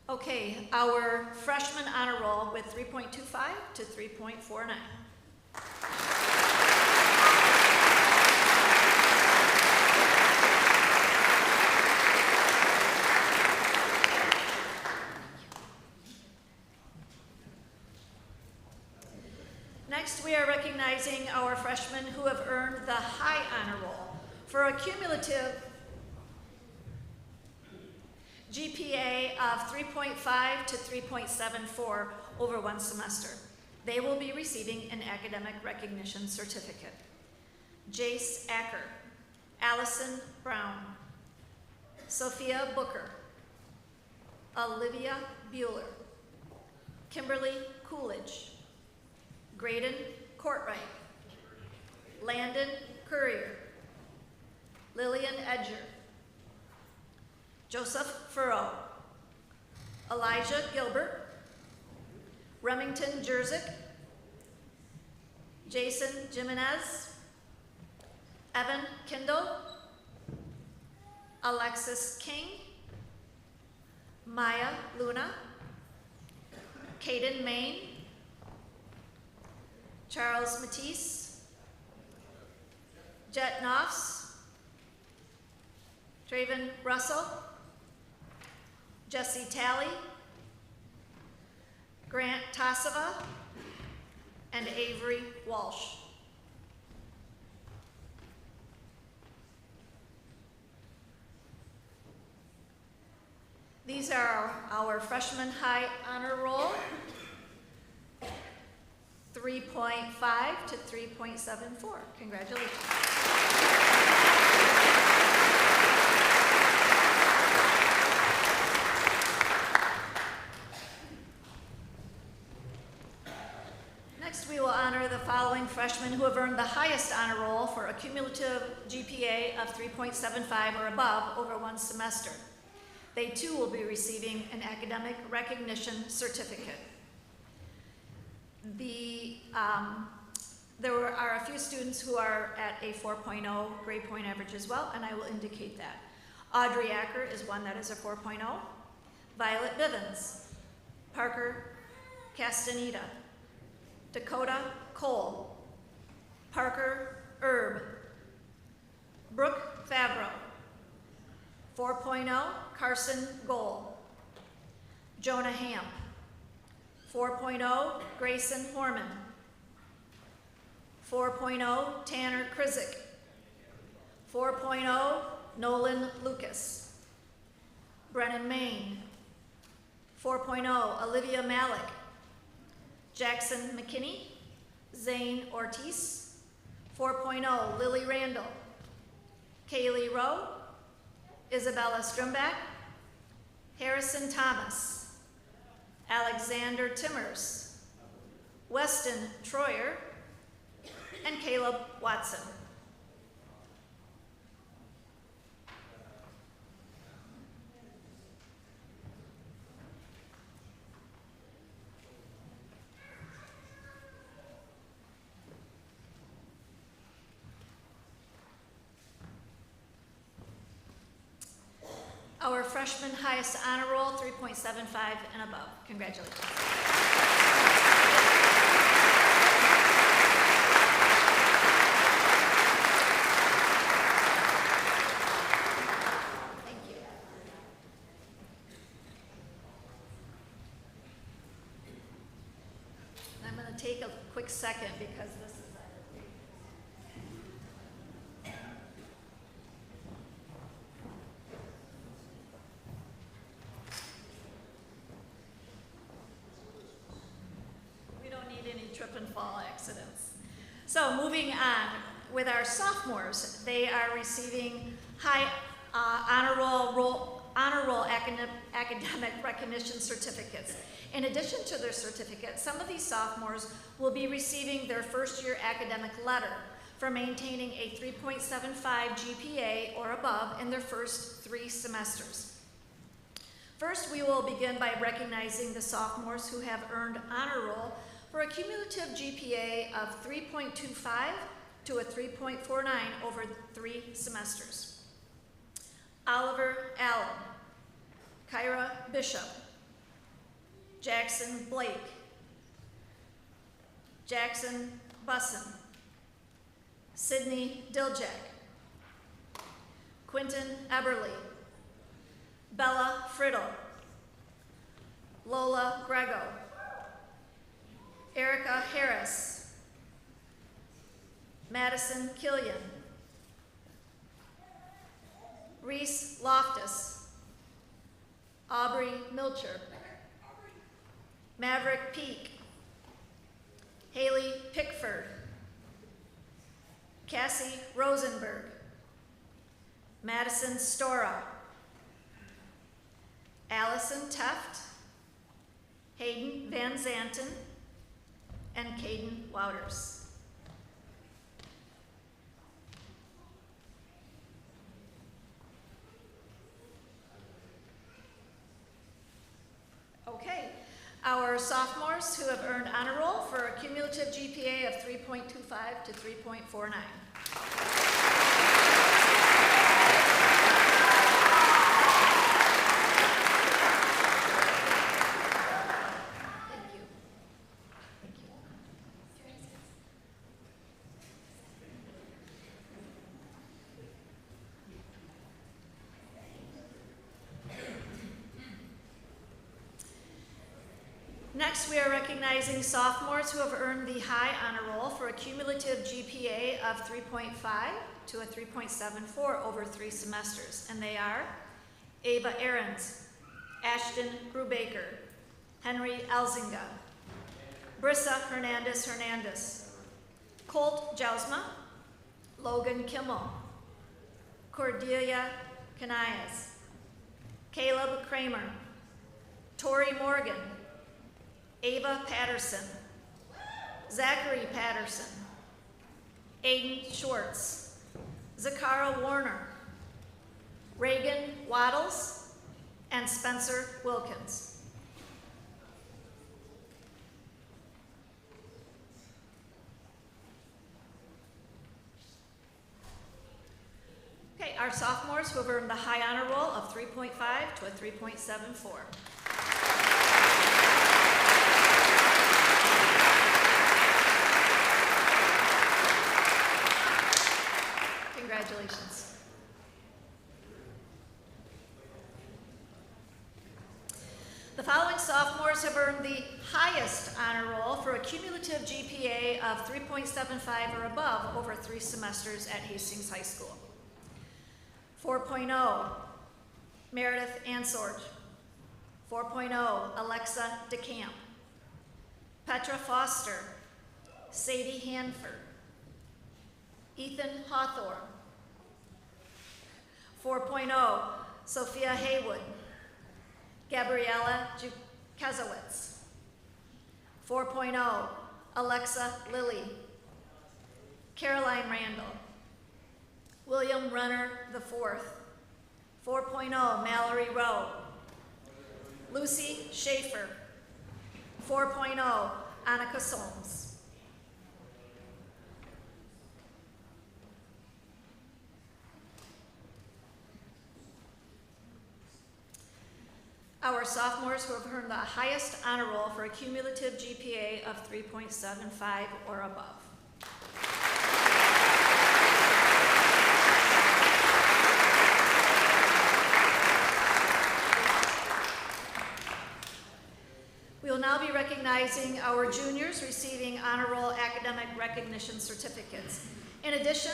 Okay, our freshman honor roll with 3.25 to 3.49. Next, we are recognizing our freshmen who have earned the high honor roll for a cumulative GPA of 3.5 to 3.74 over one semester. They will be receiving an academic recognition certificate. Jace Acker, Allison Brown, Sophia Booker, Olivia Bueller, Kimberly Coolidge, Graydon Courtwright, Landon Courier, Lillian Edger, Joseph Furrow, Elijah Gilbert, Remington Jerzyk, Jason Jimenez, Evan Kindle, Alexis King, Maya Luna, Caden Main, Charles Matisse, Jet Knopfs, Traven Russell, Jesse Talley, Grant Tassava, and Avery Walsh. These are our freshman high honor roll, 3.5 to 3.74. Congratulations. Next, we will honor the following freshmen who have earned the highest honor roll for a cumulative GPA of 3.75 or above over one semester. They too will be receiving an academic recognition certificate. There are a few students who are at a 4.0 grade point average as well, and I will indicate that. Audrey Acker is one that is a 4.0. Violet Bivens, Parker Castaneda. Dakota Cole. Parker Erb. Brooke Favreau. 4.0 Carson Goal. Jonah Hamp. 4.0 Grayson Horman. 4.0 Tanner Krizik. 4.0 Nolan Lucas. Brennan Main. 4.0 Olivia Malik. Jackson McKinney. Zane Ortiz. 4.0 Lily Randall. Kaylee Rowe. Isabella Strumbach. Harrison Thomas. Alexander Timmers. Weston Troyer. And Caleb Watson. Our freshman highest honor roll, 3.75 and above. Congratulations. Thank you. I'm going to take a quick second because this is trip and fall accidents. So moving on with our sophomores, they are receiving high honor roll academic recognition certificates. In addition to their certificate, some of these sophomores will be receiving their first year academic letter for maintaining a 3.75 GPA or above in their first 3 semesters. First, we will begin by recognizing the sophomores who have earned honor roll for a cumulative GPA of 3.25 to a 3.49 over 3 semesters. Oliver Allen, Kyra Bishop, Jackson Blake, Jackson Bussin, Sydney Diljak, Quinton Eberly, Bella Friddle, Lola Grego, Erica Harris, Madison Killian, Reese Loftus, Aubrey Milcher, Maverick Peak, Haley Pickford, Cassie Rosenberg, Madison Stora, Allison Teft, Hayden Van Zanten, and Caden Wouters. Okay, our sophomores who have earned honor roll for a cumulative GPA of 3.25 to 3.49. Next, we are recognizing sophomores who have earned the high honor roll for a cumulative GPA of 3.5 to a 3.74 over 3 semesters, and they are Ava Ahrens, Ashton Brubaker, Henry Elzinga, Brissa Hernandez, Colt Jousma, Logan Kimmel, Cordelia Canayas, Caleb Kramer, Tori Morgan, Ava Patterson, Zachary Patterson, Aiden Schwartz, Zakara Warner, Reagan Waddles, and Spencer Wilkins. Okay, our sophomores who have earned the high honor roll of 3.5 to a 3.74. The following sophomores have earned the highest honor roll for a cumulative GPA of 3.75 or above over 3 semesters at Hastings High School. 4.0, Meredith Ansorge. 4.0, Alexa DeCamp. Petra Foster. Sadie Hanford. Ethan Hawthorne. 4.0, Sophia Haywood. Gabriella Kezowitz. 4.0, Alexa Lilly. Caroline Randall. William Renner IV. 4.0, Mallory Rowe. Lucy Schaefer. 4.0, Annika Solms. Our sophomores who have earned the highest honor roll for a cumulative GPA of 3.75 or above. We will now be recognizing our juniors receiving honor roll academic recognition certificates. In addition,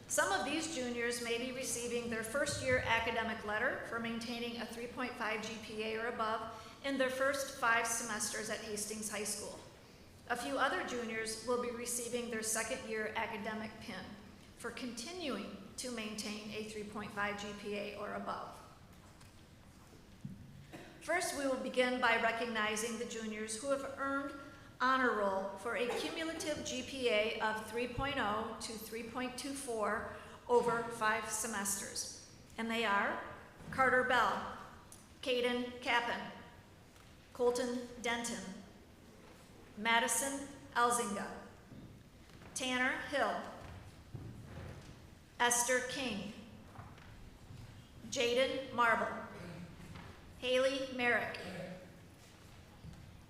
some of these juniors may be receiving their first year academic letter for maintaining a 3.5 GPA or above in their first 5 semesters at Hastings High School. A few other juniors will be receiving their second year academic pin for continuing to maintain a 3.5 GPA or above. First, we will begin by recognizing the juniors who have earned honor roll for a cumulative GPA of 3.0 to 3.24 over 5 semesters. And they are Carter Bell, Caden Kappen, Colton Denton, Madison Elzinga, Tanner Hill, Esther King, Jaden Marble, Haley Merrick,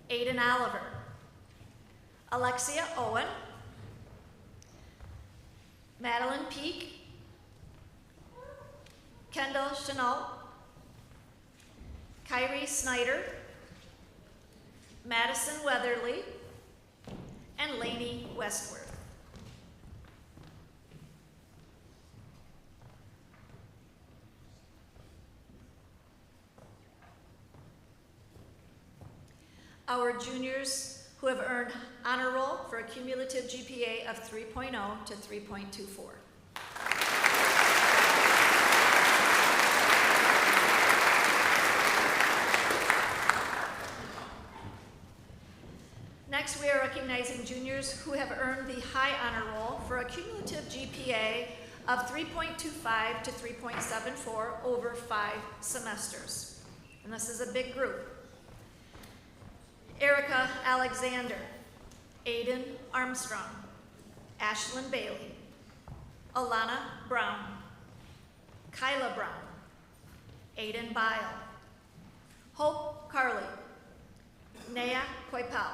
Aiden Oliver, Alexia Owen, Madeline Peak, Kendall Chenault, Kyrie Snyder, Madison Weatherly, and Lainey Westworth. Our juniors who have earned honor roll for a cumulative GPA of 3.0 to 3.24. Next, we are recognizing juniors who have earned the high honor roll for a cumulative GPA of 3.25 to 3.74 over 5 semesters. And this is a big group. Erica Alexander, Aiden Armstrong, Ashlyn Bailey, Alana Brown, Kyla Brown, Aiden Bile, Hope Carley, Naya Koipel,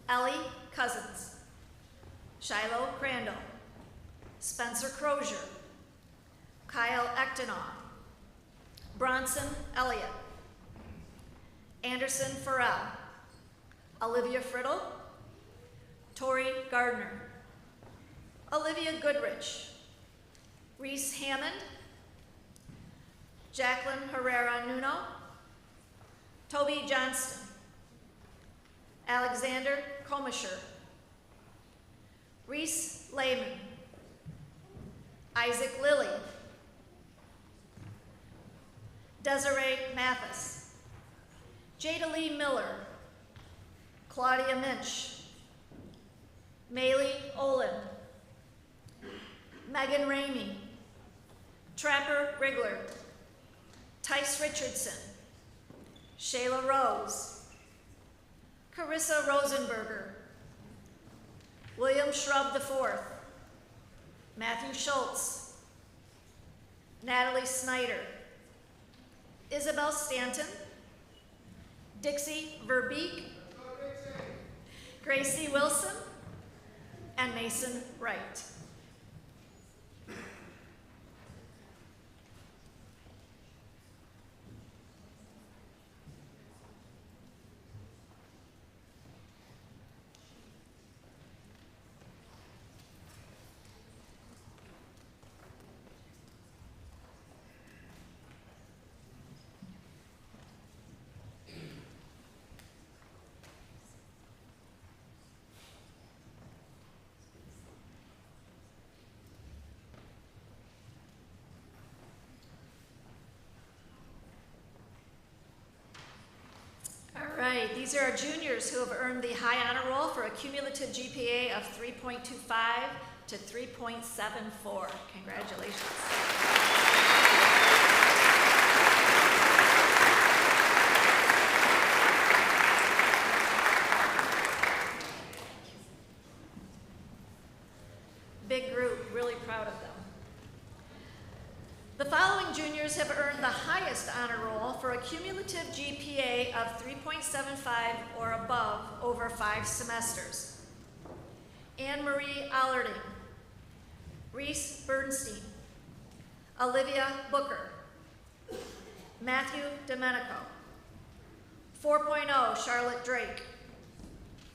Ellie Cousins, Shiloh Crandall, Spencer Crozier, Kyle Ectonaw, Bronson Elliott, Anderson Farrell, Olivia Friddle, Tori Gardner, Olivia Goodrich, Reese Hammond, Jacqueline Herrera Nuno, Toby Johnston, Alexander Komischer, Reese Lehman, Isaac Lilly, Desiree Mathis, Jada Lee Miller, Claudia Minch, Maylee Olin, Megan Ramey, Trapper Rigler, Tice Richardson, Shayla Rose, Carissa Rosenberger, William Shrub IV, Matthew Schultz, Natalie Snyder, Isabel Stanton, Dixie Verbeek, Gracie Wilson, and Mason Wright. these are our juniors who have earned the high honor roll for a cumulative GPA of 3.25 to 3.74. Congratulations. Big group, really proud of them. The following juniors have earned the highest honor roll for a cumulative GPA of 3.75 or above over 5 semesters. Anne Marie Allerding, Reese Bernstein, Olivia Booker, Matthew Domenico, 4.0 Charlotte Drake,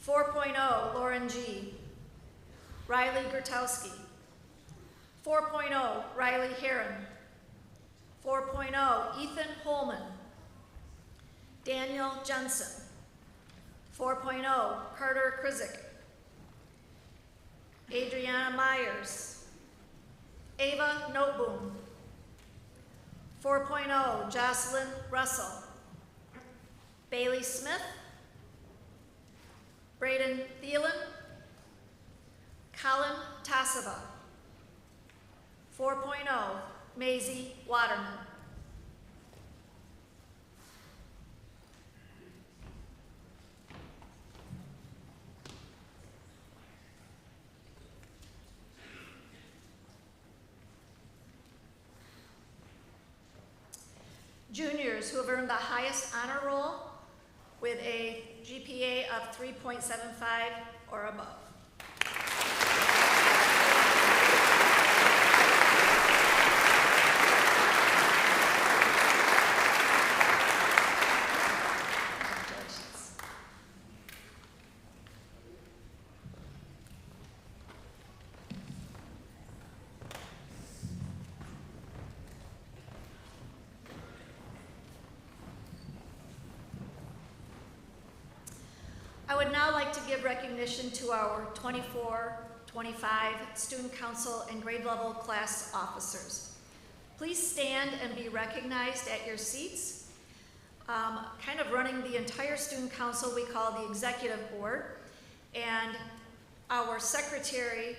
4.0 Lauren G, Riley Gertowski, 4.0 Riley Heron, 4.0 Ethan Holman, Daniel Jensen, 4.0 Carter Krizik, Adriana Myers, Ava Noteboom, 4.0 Jocelyn Russell, Bailey Smith, Braden Thielen, Colin Tassava, 4.0 Maisie Waterman. Juniors who have earned the highest honor roll with a GPA of 3.75 or above. Congratulations. I would now like to give recognition to our 24, 25 student council and grade level class officers. Please stand and be recognized at your seats. Kind of running the entire student council we call the executive board, and our secretary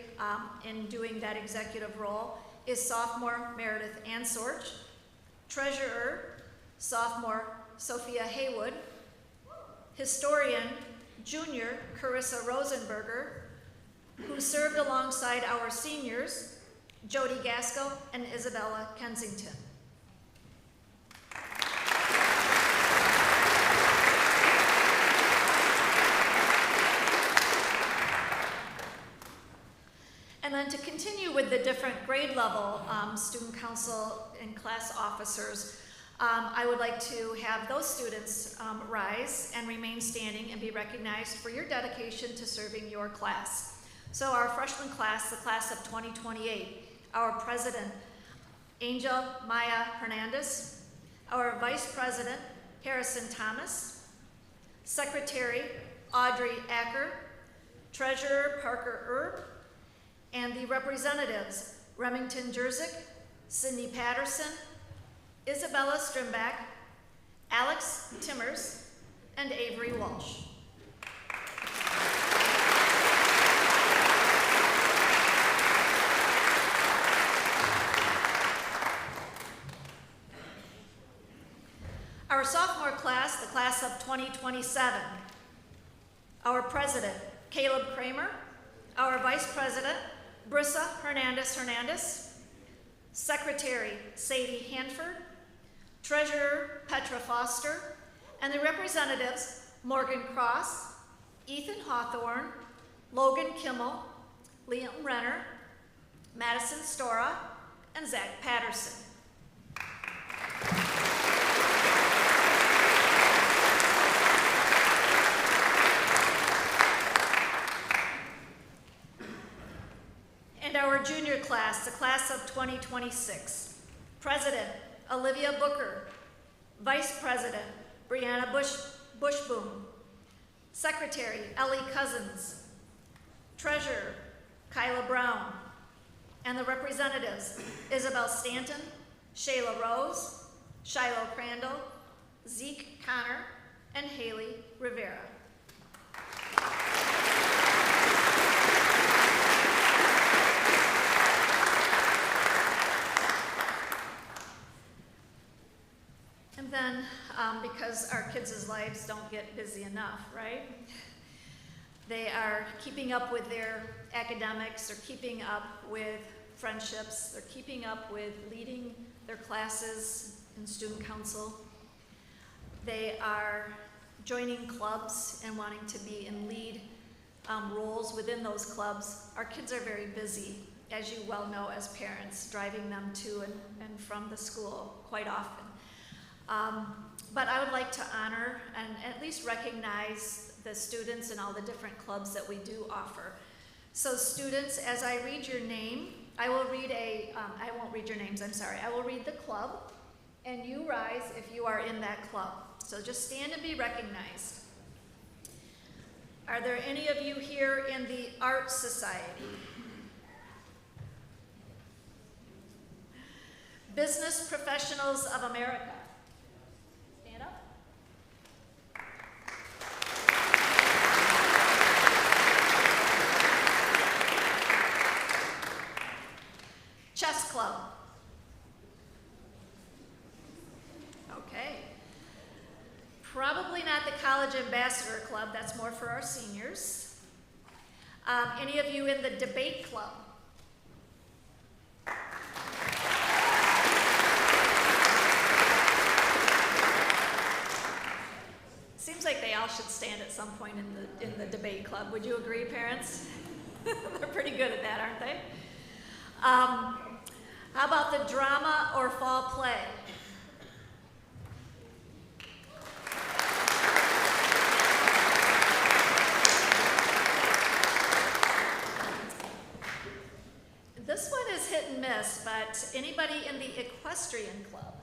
in doing that executive role is sophomore Meredith Ansorge, treasurer sophomore Sophia Haywood, historian junior Carissa Rosenberger, who served alongside our seniors, Jody Gaskell and Isabella Kensington. And then to continue with the different grade level student council and class officers, I would like to have those students rise and remain standing and be recognized for your dedication to serving your class. So our freshman class, the class of 2028, our president, Angel Maya Hernandez, our vice president, Harrison Thomas, secretary, Audrey Acker, treasurer, Parker Erb, and the representatives, Remington Jerzyk, Cindy Patterson, Isabella Strimback, Alex Timmers, and Avery Walsh. Our sophomore class, the class of 2027, our president, Caleb Kramer, our vice president, Brissa Hernandez, secretary, Sadie Hanford, treasurer, Petra Foster, and the representatives, Morgan Cross, Ethan Hawthorne, Logan Kimmel, Liam Renner, Madison Stora, and Zach Patterson. And our junior class, the class of 2026. President, Olivia Booker. Vice President, Brianna Bushboom. Secretary, Ellie Cousins. Treasurer, Kyla Brown. And the representatives, Isabel Stanton, Shayla Rose, Shiloh Crandall, Zeke Connor, and Haley Rivera. And then, because our kids' lives don't get busy enough, right? They are keeping up with their academics, they're keeping up with friendships, they're keeping up with leading their classes in student council. They are joining clubs and wanting to be in lead roles within those clubs. Our kids are very busy, as you well know as parents, driving them to and from the school quite often. But I would like to honor and at least recognize the students and all the different clubs that we do offer. So students, as I read your name, I will read I won't read your names, I'm sorry. I will read the club, and you rise if you are in that club. So just stand and be recognized. Are there any of you here in the Art Society? Business Professionals of America. Stand up. Chess Club. Okay. Probably not the College Ambassador Club, that's more for our seniors. Any of you in the Debate Club? Seems like they all should stand at some point in the Debate Club. Would you agree, parents? They're pretty good at that, aren't they? How about the Drama or Fall Play? This one is hit and miss, but anybody in the Equestrian Club?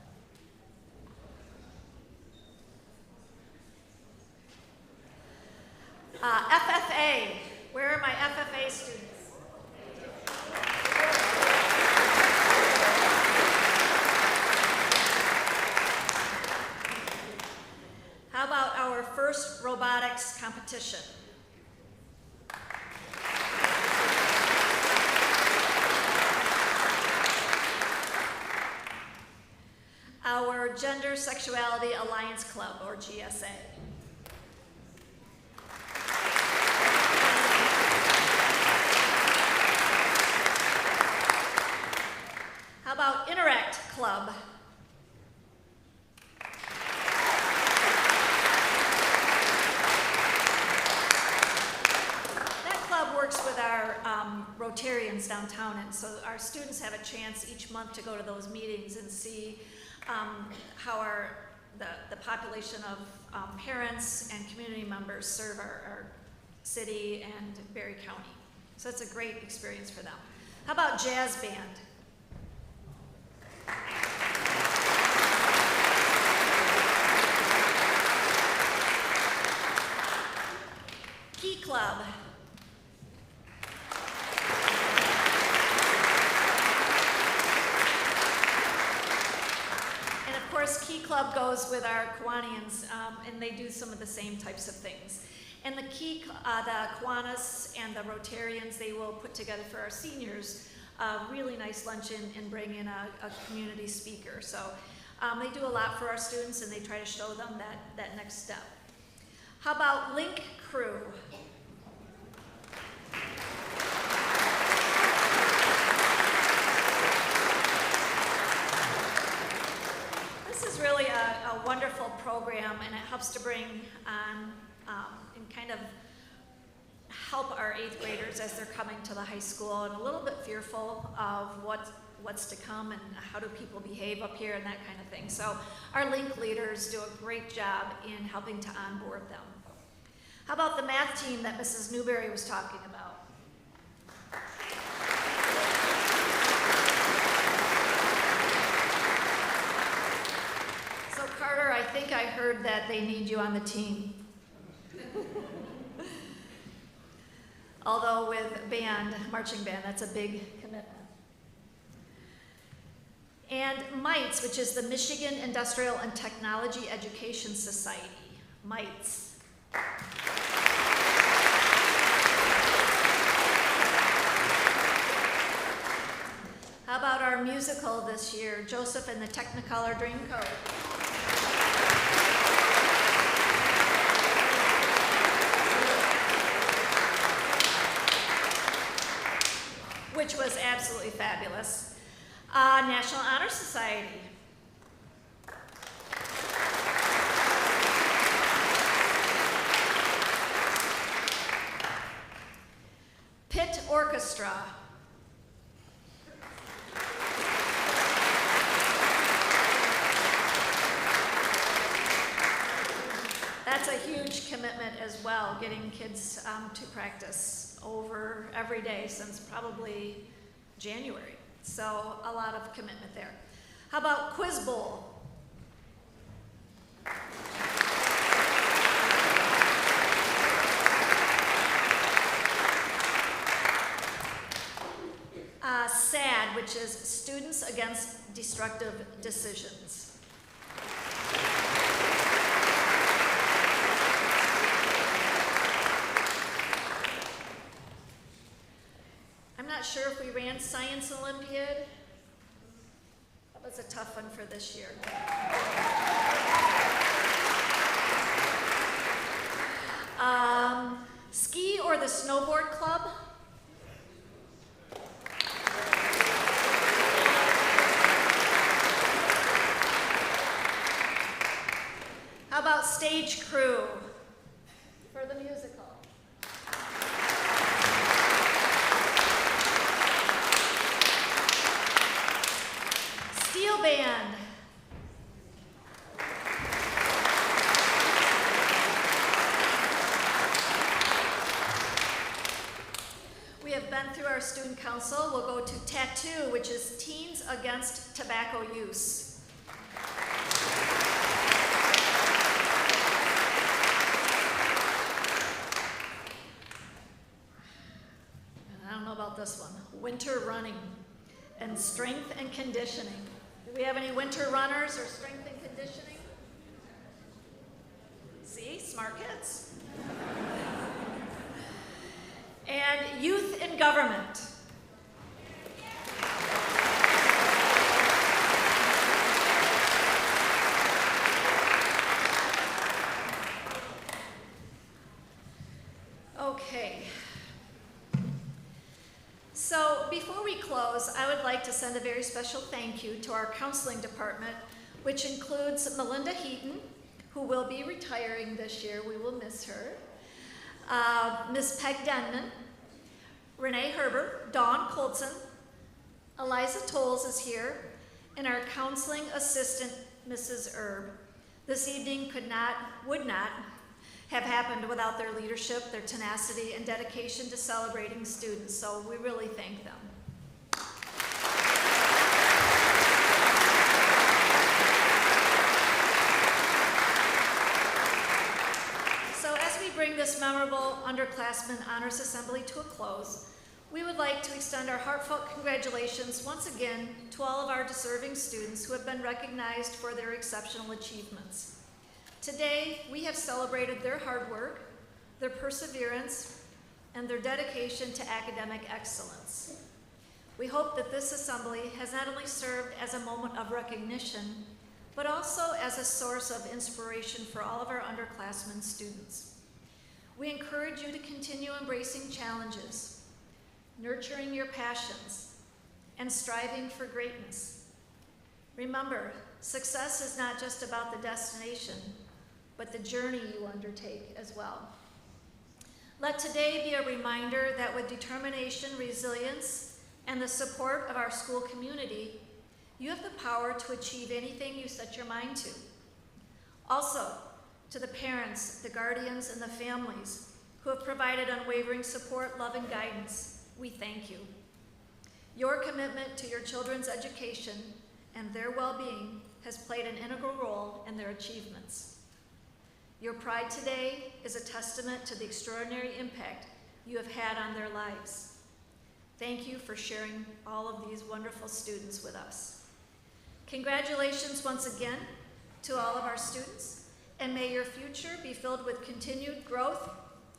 FFA, where are my FFA students? How about our first robotics competition? Our Gender Sexuality Alliance Club, or GSA. How about Interact Club? That club works with our Rotarians downtown, and so our students have a chance each month to go to those meetings and see how the population of parents and community members serve our city and Berry County. So it's a great experience for them. How about Jazz Band? Key Club. And of course, Key Club goes with our Kiwanians, and they do some of the same types of things. And the Kiwanis and the Rotarians, they will put together for our seniors a really nice luncheon and bring in a community speaker. So they do a lot for our students, and they try to show them that next step. How about Link Crew? This is really a wonderful program, and it helps to bring on and kind of help our 8th graders as they're coming to the high school and a little bit fearful of what's to come and how do people behave up here and that kind of thing. So our Link leaders do a great job in helping to onboard them. How about the math team that Mrs. Newberry was talking about? So Carter, I think I heard that they need you on the team. Although with band, marching band, that's a big commitment. And MITES, which is the Michigan Industrial and Technology Education Society. Mites. How about our musical this year, Joseph and the Technicolor Dreamcoat? Which was absolutely fabulous. National Honor Society. Pit Orchestra. That's a huge commitment as well, getting kids to practice over every day since probably January. So a lot of commitment there. How about Quiz Bowl? SAD, which is Students Against Destructive Decisions. I'm not sure if we ran Science Olympiad. That was a tough one for this year. Ski or the Snowboard Club? How about Stage Crew for the musical? Steel Band. We have been through our student council. We'll go to Tattoo, which is Teens Against Tobacco Use. I don't know about this one. Winter Running and Strength and Conditioning. Do we have any winter runners or strength and conditioning? See, smart kids. And Youth in Government. Okay. So before we close, I would like to send a very special thank you to our counseling department, which includes Melinda Heaton, who will be retiring this year. We will miss her. Ms. Peg Denman, Renee Herbert, Dawn Colson, Eliza Tolles is here, and our counseling assistant, Mrs. Erb. This evening would not have happened without their leadership, their tenacity, and dedication to celebrating students, so we really thank them. So as we bring this memorable Underclassmen Honors Assembly to a close, we would like to extend our heartfelt congratulations once again to all of our deserving students who have been recognized for their exceptional achievements. Today, we have celebrated their hard work, their perseverance, and their dedication to academic excellence. We hope that this assembly has not only served as a moment of recognition, but also as a source of inspiration for all of our underclassmen students. We encourage you to continue embracing challenges, nurturing your passions, and striving for greatness. Remember, success is not just about the destination, but the journey you undertake as well. Let today be a reminder that with determination, resilience, and the support of our school community, you have the power to achieve anything you set your mind to. Also, to the parents, the guardians, and the families who have provided unwavering support, love, and guidance, we thank you. Your commitment to your children's education and their well-being has played an integral role in their achievements. Your pride today is a testament to the extraordinary impact you have had on their lives. Thank you for sharing all of these wonderful students with us. Congratulations once again to all of our students, and may your future be filled with continued growth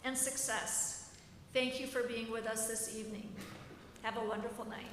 and success. Thank you for being with us this evening. Have a wonderful night.